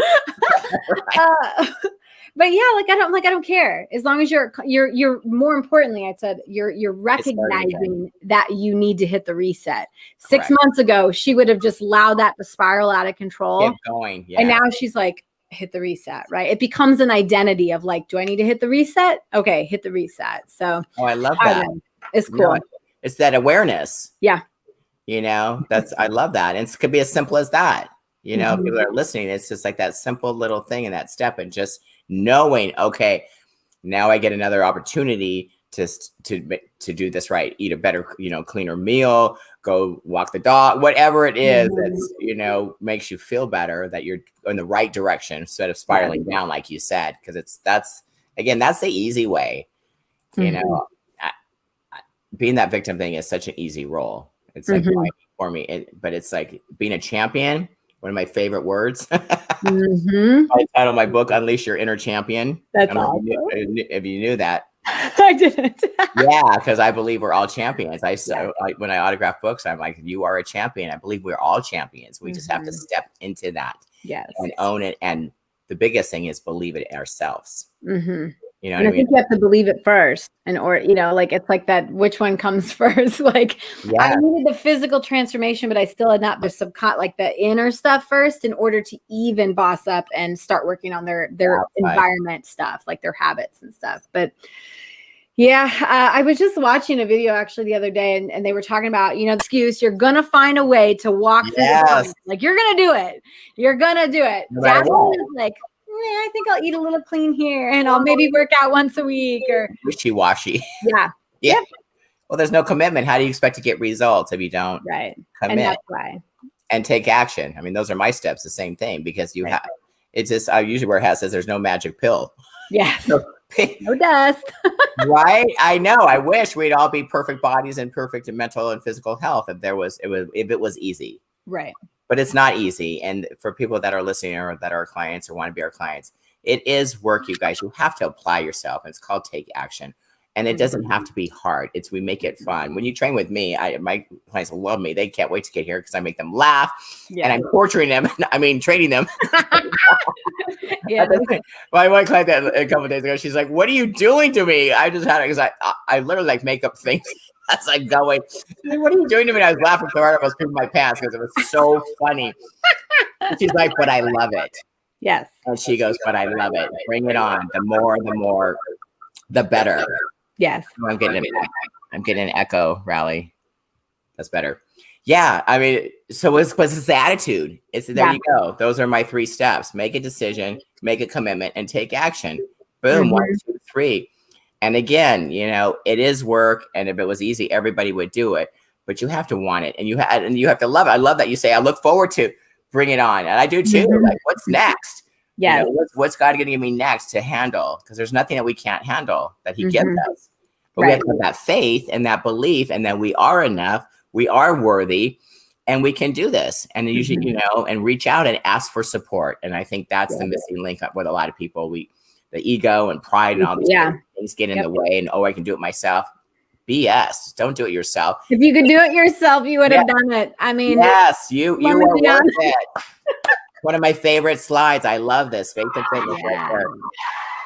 But yeah, like I don't care, as long as you're more importantly, I said you're recognizing that you need to hit the reset. 6 months ago, she would have just allowed that to spiral out of control. Keep going. And now she's like, hit the reset, right? It becomes an identity of like, do I need to hit the reset? Okay, hit the reset. So I love that. It's cool. It's that awareness. Yeah. I love that. And it could be as simple as that. People that are listening, it's just like that simple little thing in that step, and just knowing, okay, now I get another opportunity to do this right. Eat a better, cleaner meal, go walk the dog, whatever it is that's, makes you feel better, that you're in the right direction instead of spiraling down, like you said, because that's the easy way. Being that victim thing is such an easy role. It's like for me, but it's like being a champion. One of my favorite words. I titled my book, Unleash Your Inner Champion. That's awesome. If you knew that. I didn't. Yeah, because I believe we're all champions. When I autograph books, I'm like, you are a champion. I believe we're all champions. We just have to step into that and own it. And the biggest thing is believe it in ourselves. And I think you have to believe it first, like it's like that. Which one comes first? Like I needed the physical transformation, but I still had not like the inner stuff first in order to even boss up and start working on their environment stuff, like their habits and stuff. But yeah, I was just watching a video actually the other day, and they were talking about, the excuse, you're going to find a way to walk through the house. Like you're going to do it. You're going to do it. Dad was like, I think I'll eat a little clean here, and I'll maybe work out once a week, or wishy-washy. Yeah. Well, there's no commitment. How do you expect to get results if you don't commit? And that's why. And take action. I mean, those are my steps. The same thing, because you have. It's just usually where it says there's no magic pill. Yeah. No dust. Right. I know. I wish we'd all be perfect bodies and perfect mental and physical health if it was easy. Right. But it's not easy. And for people that are listening or that are clients or want to be our clients, it is work, you guys. You have to apply yourself. It's called take action. And it doesn't have to be hard. We make it fun. When you train with me, my clients love me. They can't wait to get here because I make them laugh and I'm torturing them. Training them. My one client a couple of days ago, she's like, "What are you doing to me?" I just had it because I literally like make up things as I go. What are you doing to me? And I was laughing so hard I was pooping my pants because it was so funny. And she's like, "But I love it." Yes. And she goes, "But I love it. Bring it on. The more, the better." Yes. I'm getting an echo, Rally. That's better. Yeah. I mean, so what's the attitude? There you go. Those are my 3 steps. Make a decision, make a commitment, and take action. Boom. 1, 2, 3. And again, it is work. And if it was easy, everybody would do it. But you have to want it, and you have to love it. I love that you say, "I look forward to bring it on," and I do too. Like, what's next? Yeah. What's God going to give me next to handle? Because there's nothing that we can't handle that He gives us. But we have to have that faith and that belief, and that we are enough, we are worthy, and we can do this. And usually, and reach out and ask for support. And I think that's the missing link with a lot of people. The ego and pride and all these things get in the way, and I can do it myself. BS. Don't do it yourself. If you could do it yourself, you would have done it. I mean, yes, you are worth it. One of my favorite slides. I love this. Faith and fitness.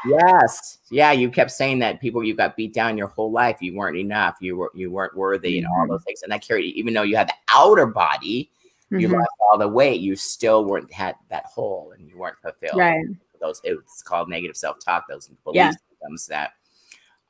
Yes. Yeah. You kept saying that you got beat down your whole life. You weren't enough. You weren't worthy and all those things. And that carried, even though you had the outer body, you lost all the weight, you still had that hole and you weren't fulfilled. Right. It's called negative self-talk. Those belief systems that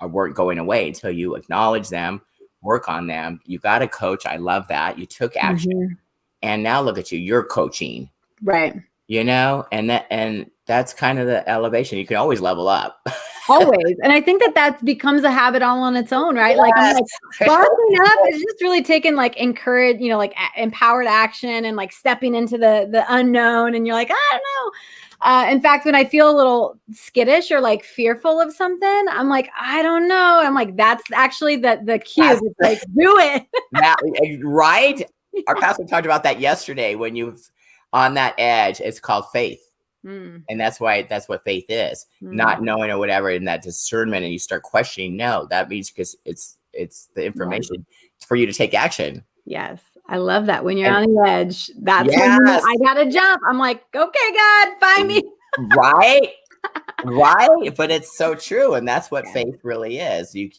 weren't going away until you acknowledge them, work on them. You got a coach. I love that. You took action. And now look at you. You're coaching. Right. and that's kind of the elevation. You can always level up. Always. And I think that becomes a habit all on its own, right? Like, I'm like, bossing up is just really taking like encourage, like empowered action and like stepping into the unknown. And you're like, I don't know. In fact, when I feel a little skittish or like fearful of something, I'm like, I don't know. I'm like, that's actually the cue. It's like, do it. Right? Our pastor talked about that yesterday. When you've on that edge, it's called faith. And that's what faith is, not knowing or whatever, in that discernment, and you start questioning. No, that means because it's the information for you to take action. Yes. I love that. When you're on the edge, that's when I gotta jump. I'm like, okay, God, find me. Right. But it's so true. And that's what faith really is. You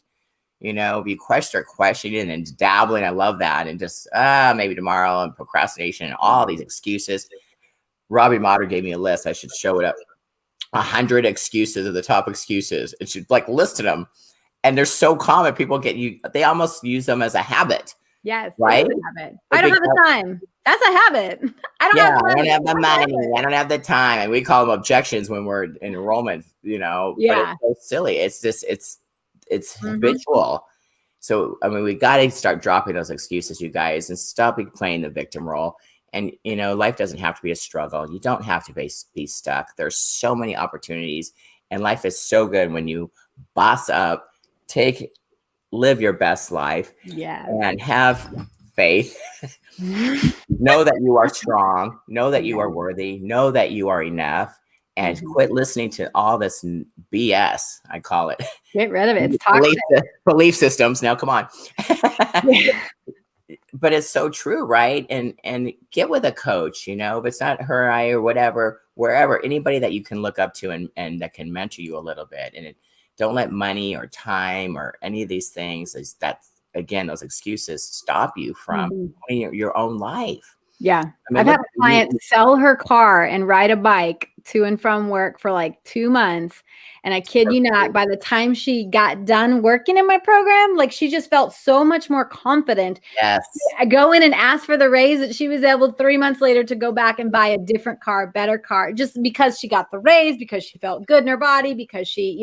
start questioning and dabbling. I love that. And just maybe tomorrow, and procrastination and all these excuses. Robbie Motter gave me a list. I should show it up. 100 excuses of the top excuses. It should like listed them. And they're so common. People they almost use them as a habit. Yes. Right. I don't have the time. That's a habit. I don't have the money. I don't have the time. And we call them objections when we're in enrollment, Yeah. But it's so silly. It's just, it's habitual. So, I mean, we got to start dropping those excuses, you guys, and stop playing the victim role. And, life doesn't have to be a struggle. You don't have to be stuck. There's so many opportunities, and life is so good when you boss up, live your best life, and have faith. Know that you are strong. Know that you are worthy. Know that you are enough, and quit listening to all this BS. I call it. Get rid of it. It's toxic. Belief systems. Now, come on. But it's so true, right? And get with a coach, if it's not her, I, or whatever, wherever, anybody that you can look up to and that can mentor you a little bit. And don't let money or time or any of these things, those excuses stop you from your own life. Yeah. I've had a client sell her car and ride a bike to and from work for like 2 months. And I kid you not, by the time she got done working in my program, like she just felt so much more confident. Yes. I go in and ask for the raise that she was able 3 months later to go back and buy a different car, better car, just because she got the raise, because she felt good in her body, because she,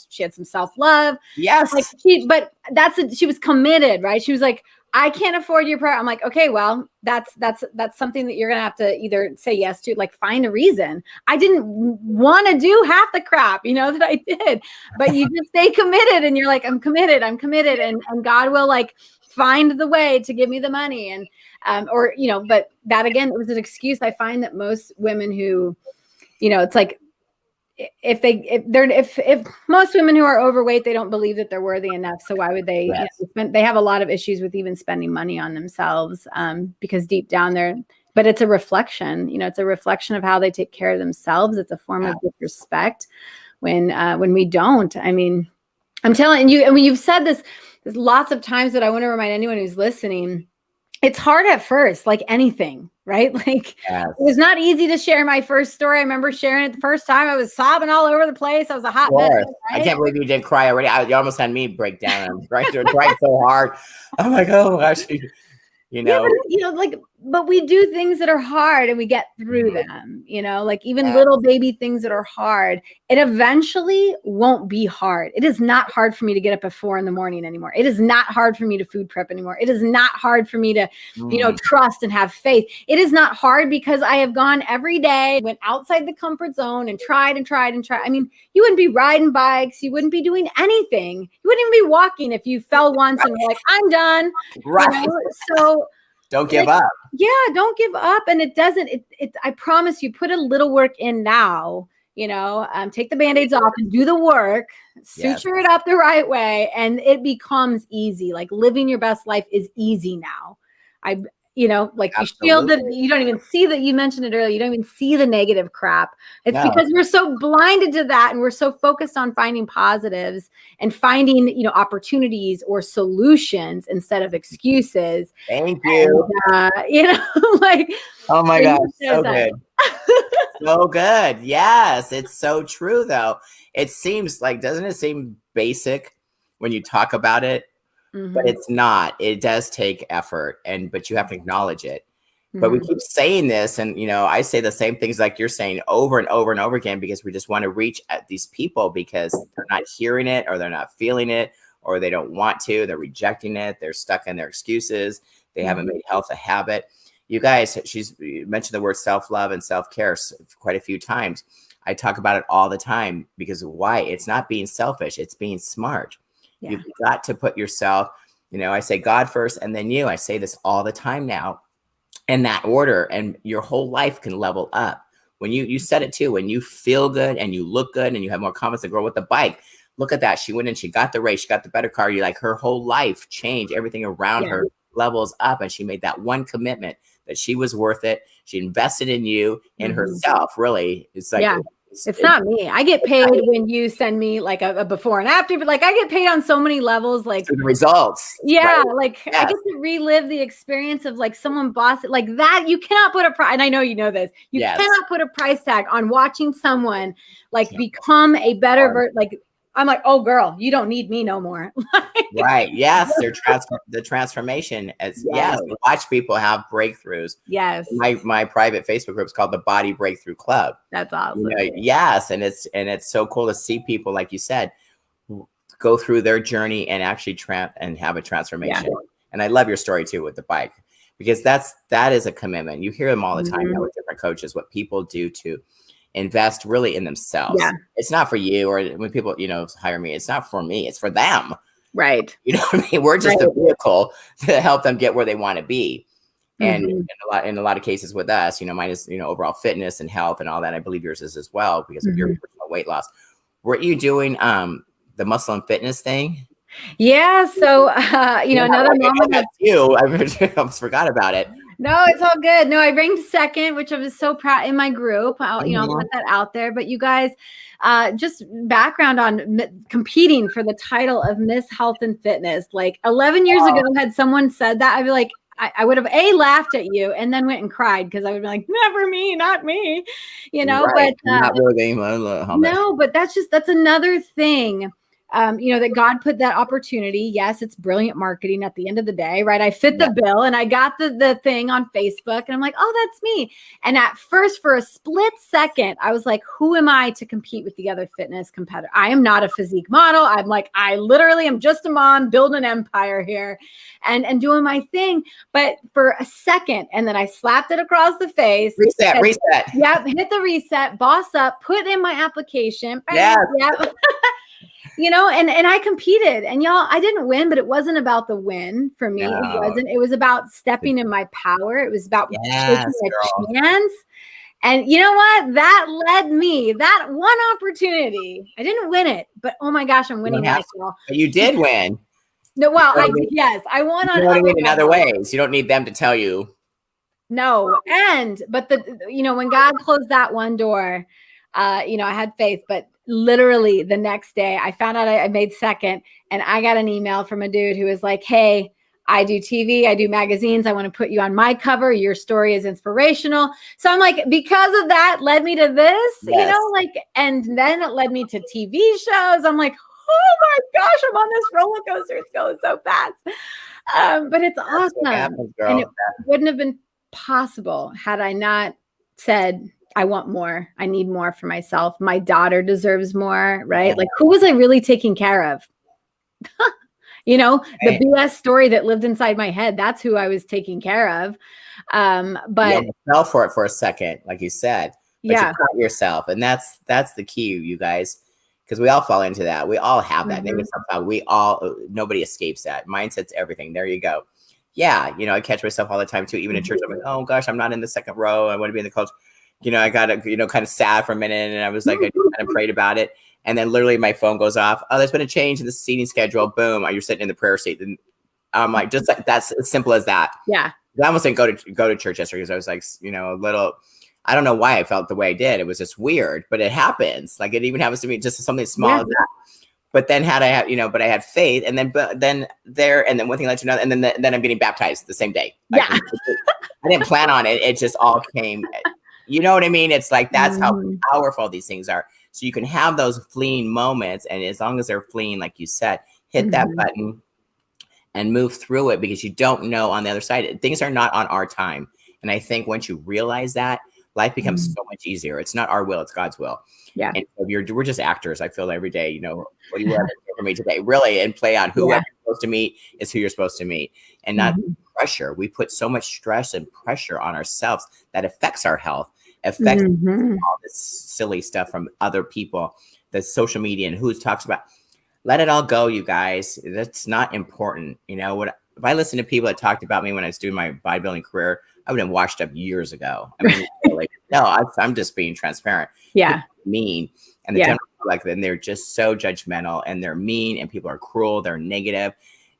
she had some self-love. Yes. Like she was committed, right? She was like, I can't afford your program. I'm like, okay, well, that's something that you're going to have to either say yes to, like find a reason. I didn't want to do half the crap, that I did, but you just stay committed and you're like, I'm committed. And God will like find the way to give me the money. And, but that again, it was an excuse. I find that most women who, it's like, if most women who are overweight, they don't believe that they're worthy enough. So why would they? They have a lot of issues with even spending money on themselves, because deep down but it's a reflection. It's a reflection of how they take care of themselves. It's a form of disrespect when we don't. I mean, I'm telling you. I mean, you've said this lots of times, but I want to remind anyone who's listening. It's hard at first, like anything, right? Like it was not easy to share my first story. I remember sharing it the first time. I was sobbing all over the place. I was a hot mess. Right? I can't believe you didn't cry already. You almost had me break down. I'm right there, crying so hard. I'm like, oh gosh, but we do things that are hard and we get through them, like even little baby things that are hard. It eventually won't be hard. It is not hard for me to get up at 4 a.m. anymore. It is not hard for me to food prep anymore. It is not hard for me to, trust and have faith. It is not hard because I have gone every day, went outside the comfort zone and tried and tried and tried. I mean, you wouldn't be riding bikes. You wouldn't be doing anything. You wouldn't even be walking if you fell once and were like, I'm done. Right. So don't give up. Yeah, don't give up. And it doesn't, I promise you, put a little work in now, take the Band-Aids off and do the work, suture it up the right way. And it becomes easy. Like living your best life is easy now. Like you shield it. You don't even see that. You mentioned it earlier. You don't even see the negative crap. It's because we're so blinded to that. And we're so focused on finding positives and finding, opportunities or solutions instead of excuses. Thank you. And, like, oh my gosh. So good. So good. Yes. It's so true though. It seems like, doesn't it seem basic when you talk about it? But it's not. It does take effort, but you have to acknowledge it. But we keep saying this, and I say the same things like you're saying over and over and over again, because we just want to reach at these people because they're not hearing it, or they're not feeling it, or they don't want to. They're rejecting it. They're stuck in their excuses. They haven't made health a habit. You guys, you mentioned the word self-love and self-care quite a few times. I talk about it all the time because why? It's not being selfish. It's being smart. Yeah. You've got to put yourself, I say God first and then you. I say this all the time now in that order, and your whole life can level up. When you said it too, when you feel good and you look good and you have more confidence. The girl with the bike, look at that. She went and she got the race. She got the better car. You like her whole life changed. Everything around her levels up, and she made that one commitment that she was worth it. She invested in you, in herself. Really, it's like it's not me. I get paid when you send me like a before and after, but like I get paid on so many levels, like the results. Yeah, right? Like I get to relive the experience of like someone boss it like that. You cannot put a price, and I know you know this. You cannot put a price tag on watching someone like become a better like. I'm like, oh girl, you don't need me no more. Right. Yes. The transformation. Yes. Watch people have breakthroughs. Yes. My private Facebook group is called the Body Breakthrough Club. That's awesome. Yes. And it's so cool to see people, like you said, go through their journey and actually and have a transformation. Yeah. And I love your story too with the bike, because that is a commitment. You hear them all the time now with different coaches, what people do to invest really in themselves. Yeah. It's not for you, or when people, hire me, it's not for me, it's for them. Right. You know what I mean? We're just a vehicle to help them get where they want to be. And in a lot of cases with us, mine is, overall fitness and health and all that. I believe yours is as well because of your personal weight loss. Were you doing the muscle and fitness thing? Yeah. So, another moment that's you. I almost forgot about it. No, it's all good. No, I ranked second, which I was so proud in my group. I'll put that out there. But you guys, just background on competing for the title of Miss Health and Fitness. Like 11 years ago, had someone said that, I'd be like, I would have laughed at you and then went and cried because I would be like, never me, not me, Right. But not really no, but that's another thing. That God put that opportunity. Yes, it's brilliant marketing at the end of the day, right? I fit the bill and I got the thing on Facebook and I'm like, oh, that's me. And at first, for a split second, I was like, who am I to compete with the other fitness competitor? I am not a physique model. I'm like, I literally am just a mom building an empire here and doing my thing. But for a second, and then I slapped it across the face. Reset. Yep. Hit the reset, boss up, put in my application. Yeah. Yep. And I competed, and y'all, I didn't win, but it wasn't about the win for me. No. It wasn't. It was about stepping in my power. It was about taking a chance. And you know what? That led me, that one opportunity. I didn't win it, but oh my gosh, I'm winning life, y'all. But you did win. No, well, I won on in other ways. You don't need them to tell you. No, but when God closed that one door, I had faith, but literally the next day I found out I made second, and I got an email from a dude who was like, hey, I do TV, I do magazines. I want to put you on my cover. Your story is inspirational. So I'm like, because of that led me to this, and then it led me to TV shows. I'm like, oh my gosh, I'm on this roller coaster. It's going so fast. But it's awesome. Happens, and it wouldn't have been possible had I not said, I want more. I need more for myself. My daughter deserves more, right? Yeah. Like, who was I really taking care of? The BS story that lived inside my head. That's who I was taking care of. But you fell for it for a second, like you said. But you caught yourself. And that's the key, you guys, because we all fall into that. We all have that. Nobody escapes that. Mindset's everything. There you go. Yeah. I catch myself all the time too. Even in church, I'm like, oh gosh, I'm not in the second row. I want to be in the coach. I got kind of sad for a minute, and I was like, I kind of prayed about it. And then literally my phone goes off. Oh, there's been a change in the seating schedule. Boom. You're sitting in the prayer seat. And I'm like, just like, that's as simple as that. Yeah. I almost didn't go to church yesterday because I was like, a little, I don't know why I felt the way I did. It was just weird, but it happens. Like it even happens to me, just something small as that. But then I had faith, and then one thing led to another, and then I'm getting baptized the same day. Like, yeah. I didn't plan on it. It just all came. You know what I mean? It's like, that's how powerful these things are. So you can have those fleeing moments, and as long as they're fleeing, like you said, hit that button and move through it, because you don't know on the other side. Things are not on our time. And I think once you realize that, life becomes so much easier. It's not our will, it's God's will. Yeah. And so we're just actors. I feel every day, what do you want for me today? Really, and play on whoever you're supposed to meet is who you're supposed to meet. And not pressure. We put so much stress and pressure on ourselves that affects our health, affects all this silly stuff from other people, the social media and who talks about. Let it all go, you guys. That's not important. If I listen to people that talked about me when I was doing my bodybuilding career, I would have washed up years ago. I mean, I'm just being transparent. Yeah. People mean. And the general public, then they're just so judgmental and they're mean and people are cruel. They're negative.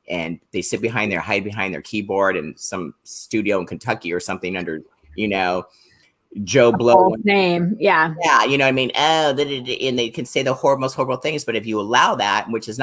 And they hide behind their keyboard in some studio in Kentucky or something under, Joe Blow name. Yeah. Yeah. You know what I mean? Oh, and they can say the most horrible things, but if you allow that, which is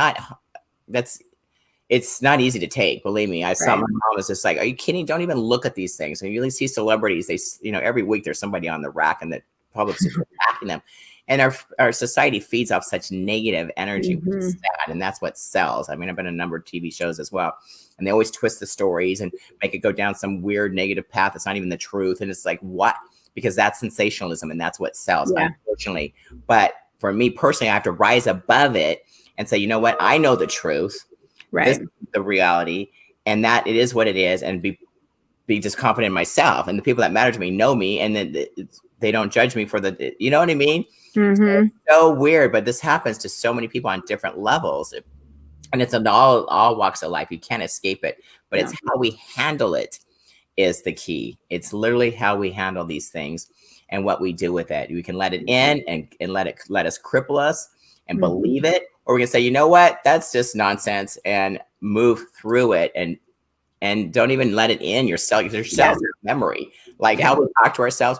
it's not easy to take. Believe me. I saw my mom was just like, are you kidding? Don't even look at these things. And you really see celebrities. They, every week there's somebody on the rack and the public's attacking them. And our society feeds off such negative energy, which is sad, and that's what sells. I mean, I've been in a number of TV shows as well, and they always twist the stories and make it go down some weird negative path. It's not even the truth, and it's like, what? Because that's sensationalism, and that's what sells, unfortunately. But for me personally, I have to rise above it and say, you know what? I know the truth. Right. This is the reality, and that it is what it is, and be just confident in myself. And the people that matter to me know me, and then they don't judge me for you know what I mean? It's so weird, but this happens to so many people on different levels, and it's in all walks of life. You can't escape it, but it's how we handle it is the key. It's literally how we handle these things and what we do with it. We can let it in and let us cripple us and believe it, or we can say, you know what, that's just nonsense, and move through it and don't even let it in yourself. Your memory, like how we talk to ourselves.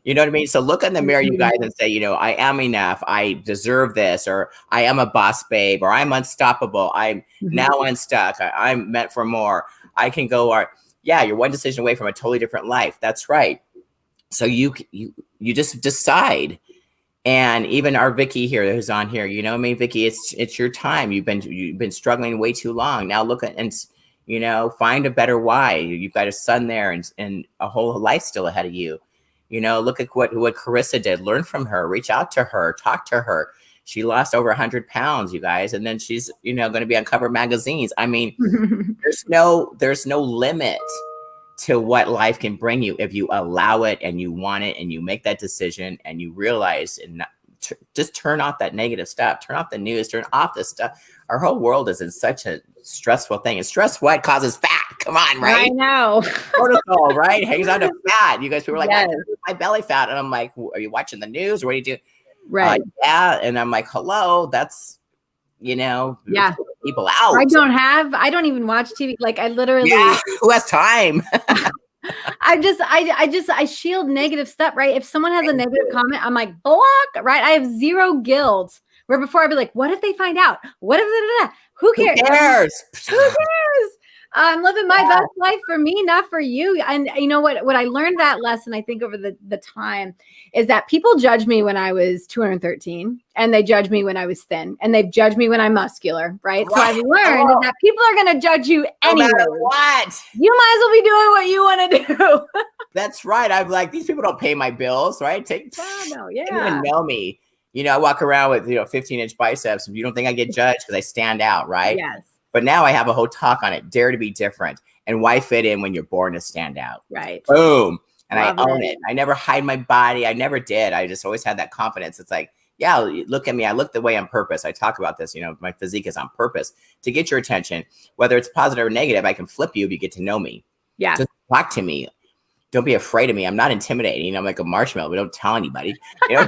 You know what I mean? So look in the mirror, you guys, and say, I am enough. I deserve this, or I am a boss babe, or I'm unstoppable. I'm now unstuck. I'm meant for more. I can go. You're one decision away from a totally different life. That's right. So you just decide. And even our Vicky here, who's on here, Vicky, it's your time. You've been struggling way too long. Now look at and find a better why. You've got a son there and a whole life still ahead of you. Look at what Karissa did. Learn from her. Reach out to her. Talk to her. She lost over 100 pounds, you guys, and then she's going to be on cover magazines. I mean, there's no limit to what life can bring you if you allow it and you want it and you make that decision and you realize and just turn off that negative stuff. Turn off the news. Turn off the stuff. Our whole world is in such a stressful thing. And stress what causes fat? Come on, right? I know. Cortisol, right? Hangs on to fat. You guys people are like, my belly fat. And I'm like, are you watching the news? Or what do you do? Right. And I'm like, hello, that's, people out. I don't even watch TV. Like I literally, who has time? I shield negative stuff, right? If someone has a negative comment, I'm like, block, right? I have zero guilt. Where before I'd be like, what if they find out? What if, who cares? Who cares? I'm living my best life for me, not for you. And you know what I learned that lesson, I think over the time is that people judge me when I was 213 and they judge me when I was thin and they've judged me when I'm muscular. Right. So I've learned that people are going to judge you anyway. No matter what. You might as well be doing what you want to do. That's right. I'm like, these people don't pay my bills, right? They don't even know me. I walk around with, 15-inch biceps. You don't think I get judged because I stand out, right? Yes. But now I have a whole talk on it. Dare to be different. And why fit in when you're born to stand out? Right. Boom. And I own it. I never hide my body. I never did. I just always had that confidence. It's like, look at me. I look the way on purpose. I talk about this. My physique is on purpose to get your attention. Whether it's positive or negative, I can flip you if you get to know me. Yeah. Just talk to me. Don't be afraid of me. I'm not intimidating. I'm like a marshmallow. We don't tell anybody. We need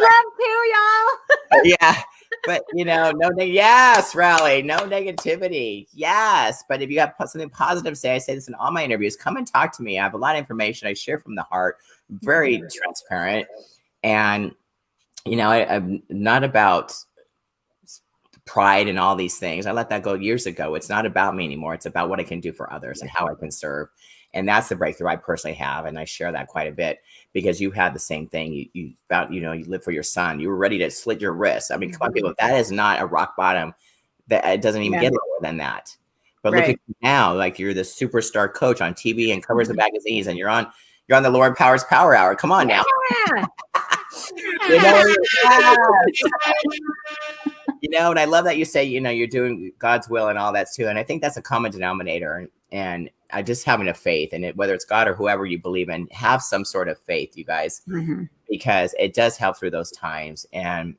love too, y'all. Yeah. But, yes, Rally, no negativity. Yes. But if you have something positive to say, I say this in all my interviews, come and talk to me. I have a lot of information. I share from the heart, very transparent. And, I'm not about pride and all these things. I let that go years ago. It's not about me anymore. It's about what I can do for others and how I can serve. And that's the breakthrough I personally have. And I share that quite a bit because you had the same thing. You live for your son. You were ready to slit your wrist. I mean, come on, people, that is not a rock bottom. That it doesn't even get lower than that. But look at you now, like you're the superstar coach on TV and covers of magazines, and you're on the Lauren Powers Power Hour. Come on now. You know, and I love that you say, you know, you're doing God's will and all that too. And I think that's a common denominator. And I just having a faith in it, whether it's God or whoever you believe in, have some sort of faith, you guys, because it does help through those times. And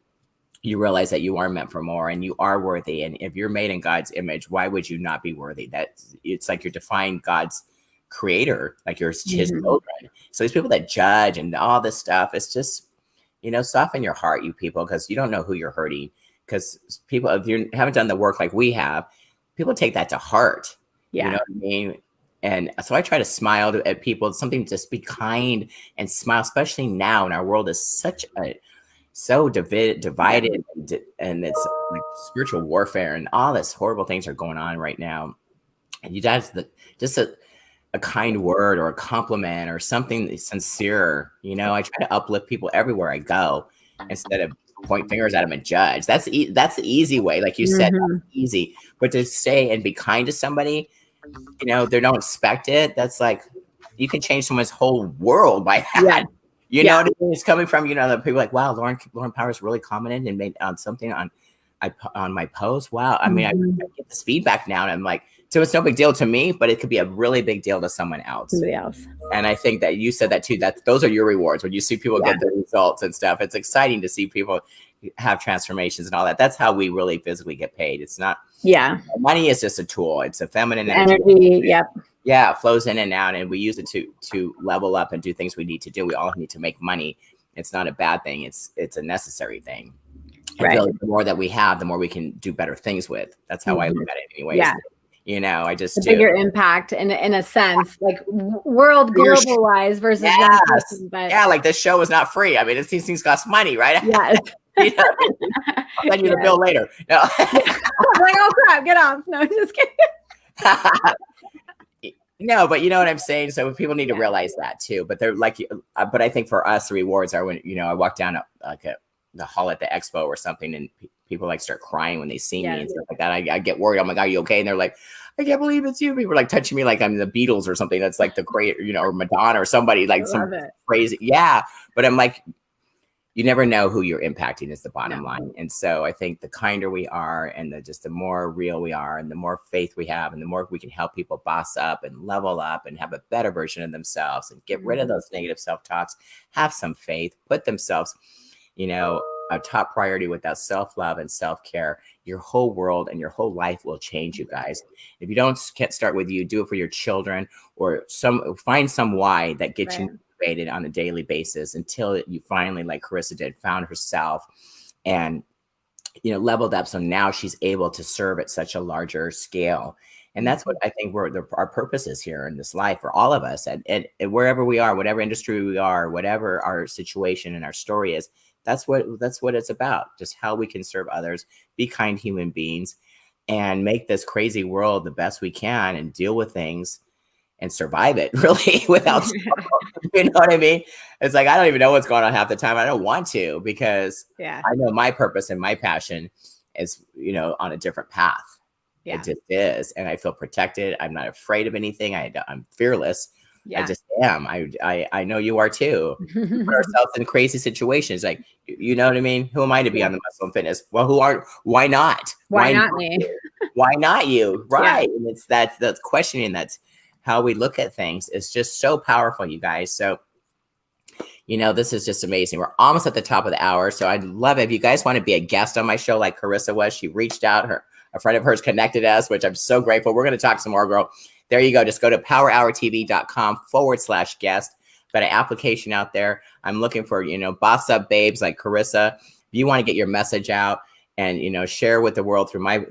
you realize that you are meant for more and you are worthy. And if you're made in God's image, why would you not be worthy? That it's like you're defying God's creator, like you're his children. So these people that judge and all this stuff, it's just, you know, soften your heart, you people, because you don't know who you're hurting. Because people, if you haven't done the work like we have, people take that to heart. You know what I mean? And so I try to smile at people, something, just be kind and smile, especially now. And our world is so divided and it's like spiritual warfare and all this horrible things are going on right now. And you guys, just a kind word or a compliment or something sincere, you know, I try to uplift people everywhere I go instead of point fingers at them and judge. That's the easy way. Like you said, that's easy, but to stay and be kind to somebody, you know, they don't expect it. That's like, you can change someone's whole world by that. You know what I mean? It's coming from, you know, the people like, wow, Lauren Powers really commented and made something on my post. Wow. I mean, I get this feedback now and I'm like, so it's no big deal to me, but it could be a really big deal to someone else. Somebody else. And I think that you said that too, that those are your rewards when you see people get the results and stuff. It's exciting to see people have transformations and all that. That's how we really physically get paid. It's not, money is just a tool. It's a feminine energy. Yeah, it flows in and out, and we use it to level up and do things we need to do. We all need to make money. It's not a bad thing. It's a necessary thing. I feel like the more that we have, the more we can do better things with. That's how I look at it anyways. Yeah. You know, I just bigger impact in a sense, like world globalized versus one person, but like this show is not free. I mean, these things cost money, right? Yeah. You know, I'll send you the bill later. No. I'm like, oh crap, get off. No, just kidding. No, but you know what I'm saying? So people need to realize that too. But they're like, but I think for us, the rewards are when, you know, I walk down the hall at the expo or something and people like start crying when they see me and stuff like that. I get worried. I'm like, are you okay? And they're like, I can't believe it's you. People are like touching me like I'm the Beatles or something. That's like the great, you know, or Madonna or somebody like some crazy. Yeah. But I'm like, you never know who you're impacting is the bottom line. And so I think the kinder we are and the more real we are and the more faith we have and the more we can help people boss up and level up and have a better version of themselves and get rid of those negative self-talks, have some faith, put themselves, you know, a top priority without self-love and self-care, your whole world and your whole life will change, you guys. If you can't start with you, do it for your children or find some why that gets you motivated on a daily basis until you finally, like Karissa did, found herself and, you know, leveled up. So now she's able to serve at such a larger scale. And that's what I think our purpose is here in this life for all of us. And wherever we are, whatever industry we are, whatever our situation and our story is, that's what it's about. Just how we can serve others, be kind human beings, and make this crazy world the best we can and deal with things and survive it really without, you know what I mean? It's like, I don't even know what's going on half the time. I don't want to because I know my purpose and my passion is, you know, on a different path. It just is. And I feel protected. I'm not afraid of anything. I'm fearless. I just am. I know you are too. We put ourselves in crazy situations. Like, you know what I mean? Who am I to be on the Muscle and Fitness? Well, why not? Why not me? Why not you? Right. And it's that's questioning. That's how we look at things. It's just so powerful, you guys. So, you know, this is just amazing. We're almost at the top of the hour. So I'd love it. If you guys want to be a guest on my show, like Karissa was, she reached out, a friend of hers connected us, which I'm so grateful. We're going to talk some more, girl. There you go. Just go to powerhourtv.com/guest. Got an application out there. I'm looking for, you know, boss up babes like Karissa. If you want to get your message out and, you know, share with the world through my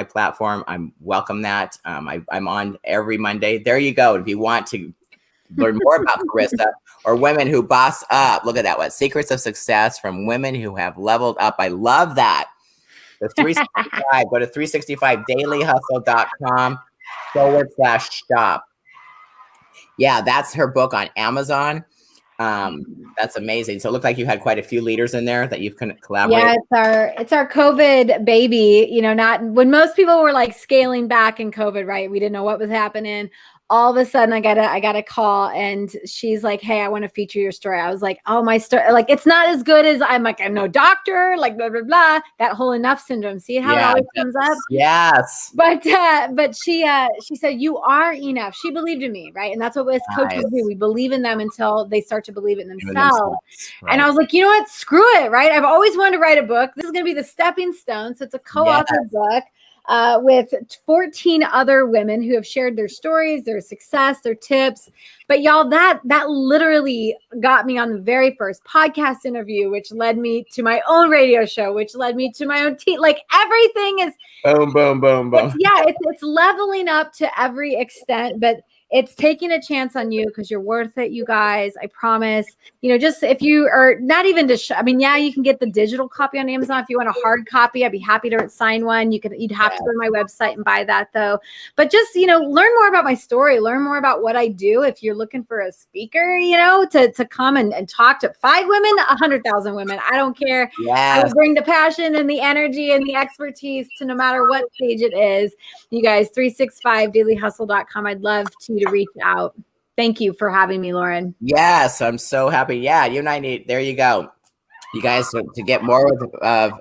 platform, I'm welcome that. I'm on every Monday. There you go. If you want to learn more about Karissa or women who boss up, look at that. What secrets of success from women who have leveled up. I love that. The 365, go to 365dailyhustle.com/shop. Yeah, that's her book on Amazon. That's amazing. So it looked like you had quite a few leaders in there that you've collaborated. Yeah, it's our COVID baby. You know, not when most people were like scaling back in COVID, right? We didn't know what was happening. All of a sudden I got a call and she's like, "Hey, I want to feature your story." I was like, "Oh, my story, like it's not as good as I'm like, I'm no doctor, like blah blah blah." That whole enough syndrome. See how it always comes up? Yes. But she said, "You are enough." She believed in me, right? And that's what us coaches do. We believe in them until they start to believe in themselves. Right. And I was like, you know what? Screw it, right? I've always wanted to write a book. This is going to be the stepping stone. So it's a co-authored book with 14 other women who have shared their stories, their success, their tips. But y'all, that literally got me on the very first podcast interview, which led me to my own radio show, which led me to my own team. Like everything is boom, boom, boom, boom. It's leveling up to every extent, but it's taking a chance on you because you're worth it, you guys. I promise. You know, just if you are not even to, I mean, yeah, you can get the digital copy on Amazon. If you want a hard copy, I'd be happy to sign one. You'd have to go to my website and buy that though. But just, you know, learn more about my story, learn more about what I do. If you're looking for a speaker, you know, to come and talk to 5 women, 100,000 women, I don't care. I will bring the passion and the energy and the expertise to no matter what stage it is. You guys, 365dailyhustle.com. I'd love to reach out. Thank you for having me, Lauren. Yes, I'm so happy. Yeah, you and I need, there you go. You guys, to get more of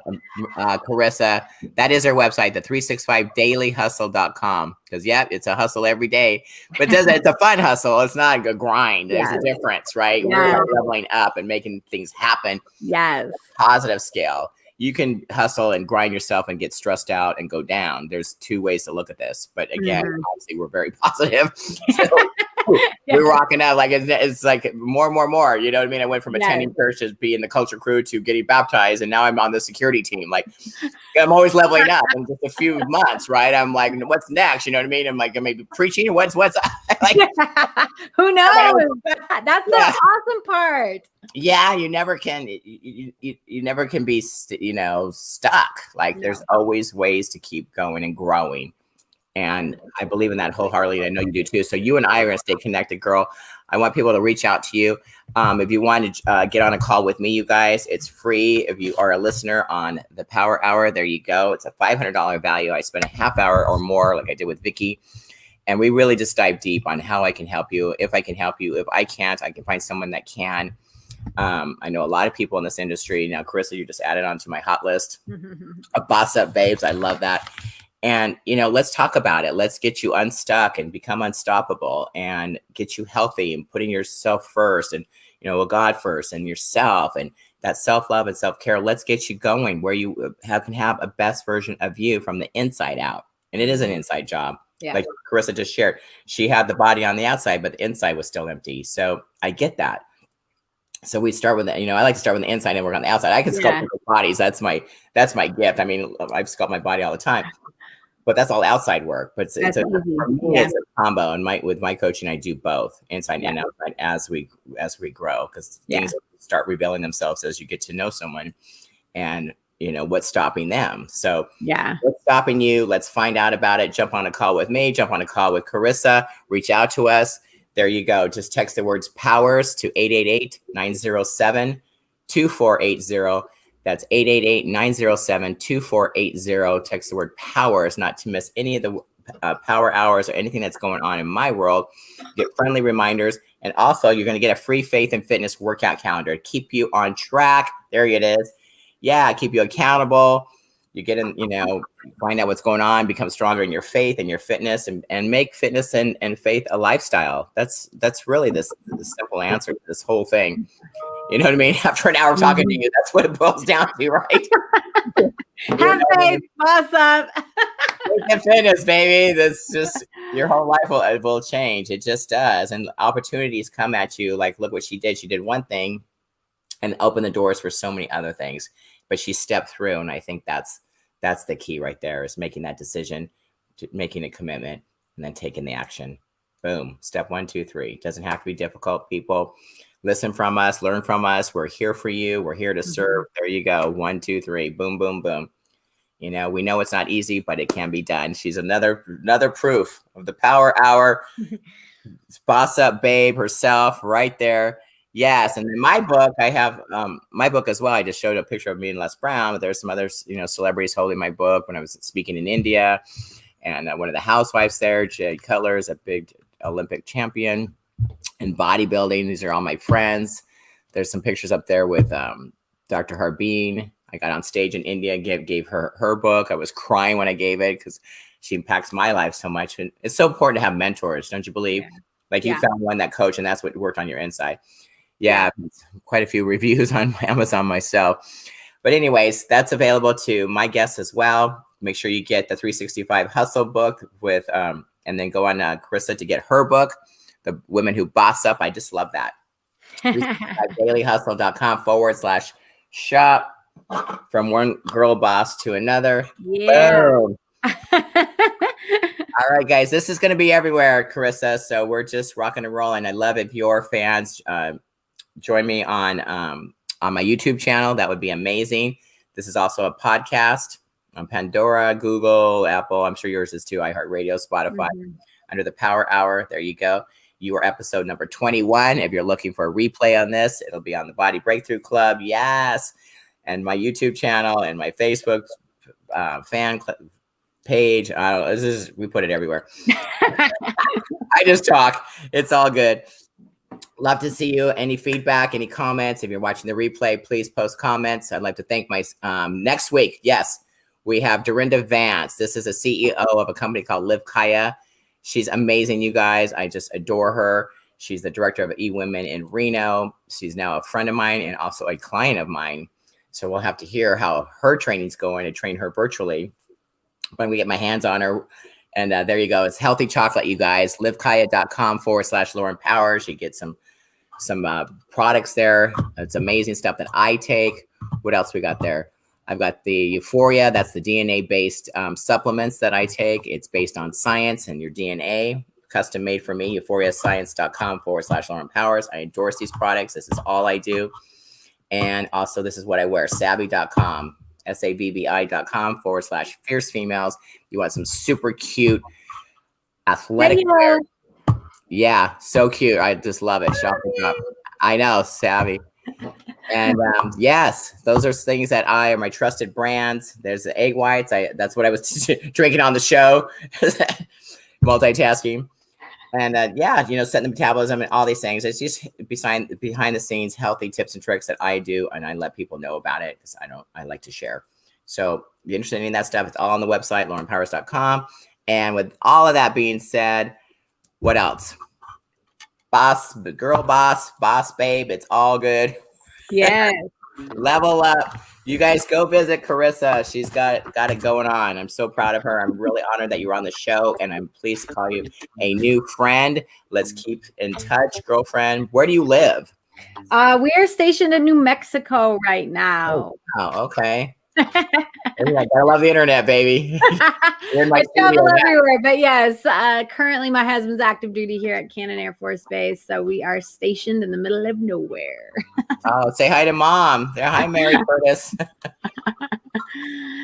Karissa, that is her website, the 365dailyhustle.com. Because, it's a hustle every day. But it's a fun hustle. It's not a grind. There's a difference, right? We're leveling up and making things happen. Yes. Positive scale. You can hustle and grind yourself and get stressed out and go down. There's 2 ways to look at this. But again, obviously, we're very positive. So, we're rocking out. Like it's like more. You know what I mean? I went from attending church to being the culture crew to getting baptized, and now I'm on the security team. Like I'm always leveling up in just a few months, right? I'm like, what's next? You know what I mean? I'm like, maybe preaching. What's like? Who knows? That's the awesome part. Yeah, you never can. You never can be, stuck. Like there's always ways to keep going and growing. And I believe in that wholeheartedly. I know you do too. So you and I are going to stay connected, girl. I want people to reach out to you. If you want to get on a call with me, you guys, it's free. If you are a listener on the Power Hour, there you go. It's a $500 value. I spend a half hour or more like I did with Vicky. And we really just dive deep on how I can help you. If I can help you, if I can't, I can find someone that can. I know a lot of people in this industry. Now, Karissa, you just added onto my hot list of Bossbabe babes. I love that. And, let's talk about it. Let's get you unstuck and become unstoppable and get you healthy and putting yourself first and, God first and yourself and that self-love and self-care. Let's get you going where you can have a best version of you from the inside out. And it is an inside job. Yeah. Like Karissa just shared, she had the body on the outside, but the inside was still empty. So I get that. So we start with, I like to start with the inside and work on the outside. I can sculpt people's bodies. That's my gift. I mean, I sculpt my body all the time. But that's all outside work. But it's a combo. And with my coaching, I do both inside and outside as we grow, because things start revealing themselves as you get to know someone, and what's stopping them. So what's stopping you? Let's find out about it. Jump on a call with me. Jump on a call with Karissa. Reach out to us. There you go. Just text the words POWERS to 888-907-2480. That's 888-907-2480. Text the word POWERS, not to miss any of the power hours or anything that's going on in my world. Get friendly reminders. And also, you're going to get a free faith and fitness workout calendar to keep you on track. There it is. Yeah, keep you accountable. You get in, find out what's going on, become stronger in your faith and your fitness, and make fitness and faith a lifestyle. That's really the simple answer to this whole thing. You know what I mean? After an hour of talking to you, that's what it boils down to, right? Have faith, boss up. Fitness, baby. That's just your whole life will change. It just does. And opportunities come at you. Like, look what she did. She did one thing and opened the doors for so many other things. But she stepped through, and I think that's the key right there, is making that decision, making a commitment, and then taking the action. Boom. Step 1, 2, 3. It doesn't have to be difficult, people. Listen from us, learn from us. We're here for you. We're here to serve. There you go. 1, 2, 3. Boom, boom, boom. We know it's not easy, but it can be done. She's another proof of the power hour. Boss up babe herself right there. Yes, and in my book, I have my book as well. I just showed a picture of me and Les Brown, but there's some other, celebrities holding my book when I was speaking in India, and one of the housewives there, Jay Cutler, is a big Olympic champion in bodybuilding. These are all my friends. There's some pictures up there with Dr. Harbeen. I got on stage in India, gave her book. I was crying when I gave it because she impacts my life so much, and it's so important to have mentors, don't you believe? Yeah. Like you found one that coach, and that's what worked on your inside. Yeah, quite a few reviews on Amazon myself. But anyways, that's available to my guests as well. Make sure you get the 365 Hustle book with, and then go on Karissa to get her book, The Women Who Boss Up. I just love that. dailyhustle.com/shop. From one girl boss to another. Yeah. Boom. All right, guys, this is going to be everywhere, Karissa. So we're just rocking and rolling. I love it. If you're fans, join me on my YouTube channel. That would be amazing. This is also a podcast on Pandora, Google, Apple. I'm sure yours is too. iHeartRadio, Spotify, under the Power Hour. There you go. You are episode number 21. If you're looking for a replay on this, it'll be on the Body Breakthrough Club. Yes. And my YouTube channel and my Facebook fan page. We put it everywhere. I just talk. It's all good. Love to see you. Any feedback, any comments? If you're watching the replay, please post comments. I'd like to thank my next week. Yes, we have Dorinda Vance. This is a CEO of a company called Live Kaya. She's amazing, you guys. I just adore her. She's the director of eWomen in Reno. She's now a friend of mine and also a client of mine. So we'll have to hear how her training's going to train her virtually when we get my hands on her. And there you go. It's healthy chocolate, you guys. livekaya.com/Lauren Powers. You get some products there. It's amazing stuff that I take. What else we got there? I've got the Euphoria. That's the DNA-based supplements that I take. It's based on science and your DNA. Custom made for me. euphoriascience.com/Lauren Powers. I endorse these products. This is all I do. And also, this is what I wear. Savvy.com. savvi.com/fierce females. You want some super cute athletic wear. Yeah, so cute. I just love it. Shop it up. I know, Savvy. And yes, those are things that are my trusted brands. There's the egg whites. That's what I was drinking on the show. Multitasking. And setting the metabolism and all these things. It's just behind the scenes, healthy tips and tricks that I do, and I let people know about it because I like to share. So if you're interested in that stuff, it's all on the website, laurenpowers.com. And with all of that being said, what else? Bossbabe, it's all good. Yeah. Level up. You guys go visit Karissa. She's got it going on. I'm so proud of her. I'm really honored that you were on the show, and I'm pleased to call you a new friend. Let's keep in touch, girlfriend. Where do you live? We are stationed in New Mexico right now. Oh, okay. I love the internet, baby. I travel everywhere, but yes, currently my husband's active duty here at Cannon Air Force Base, so we are stationed in the middle of nowhere. Oh, say hi to Mom. Hi, Mary Curtis.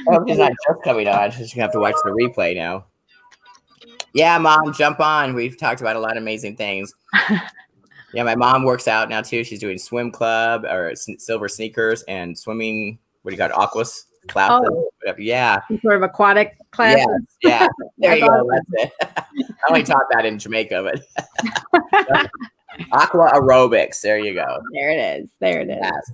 Oh, she's not just coming on. She's gonna have to watch the replay now. Yeah, Mom, jump on. We've talked about a lot of amazing things. Yeah, my mom works out now too. She's doing swim club or silver sneakers and swimming. What do you got? Aquas classes? Oh, yeah. some sort of aquatic classes. Yeah. There you go. That's it. I only taught that in Jamaica, but aqua aerobics. There you go. There it is. Yes.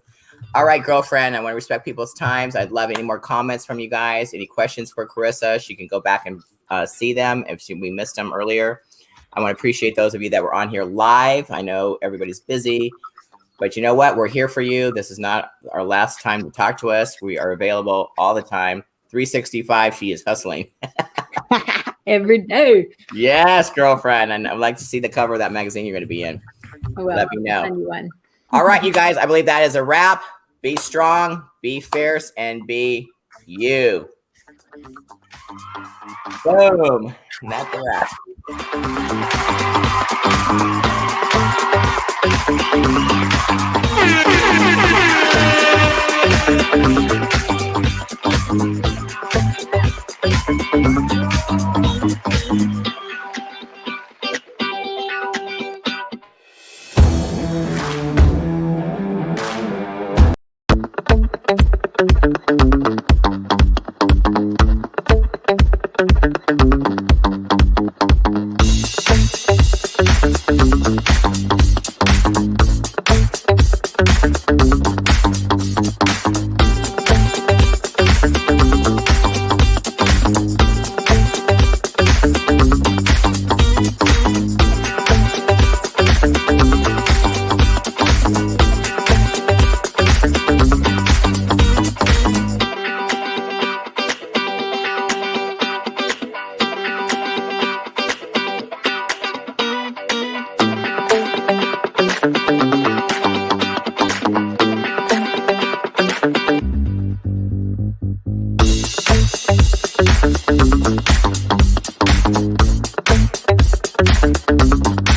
All right, girlfriend. I want to respect people's times. I'd love any more comments from you guys. Any questions for Karissa? She can go back and see them if we missed them earlier. I want to appreciate those of you that were on here live. I know everybody's busy. But you know what? We're here for you. This is not our last time to talk to us. We are available all the time. 365, she is hustling. Every day. Yes, girlfriend. And I'd like to see the cover of that magazine you're going to be in. Let me know. All right, you guys. I believe that is a wrap. Be strong, be fierce, and be you. Boom. And that's a wrap.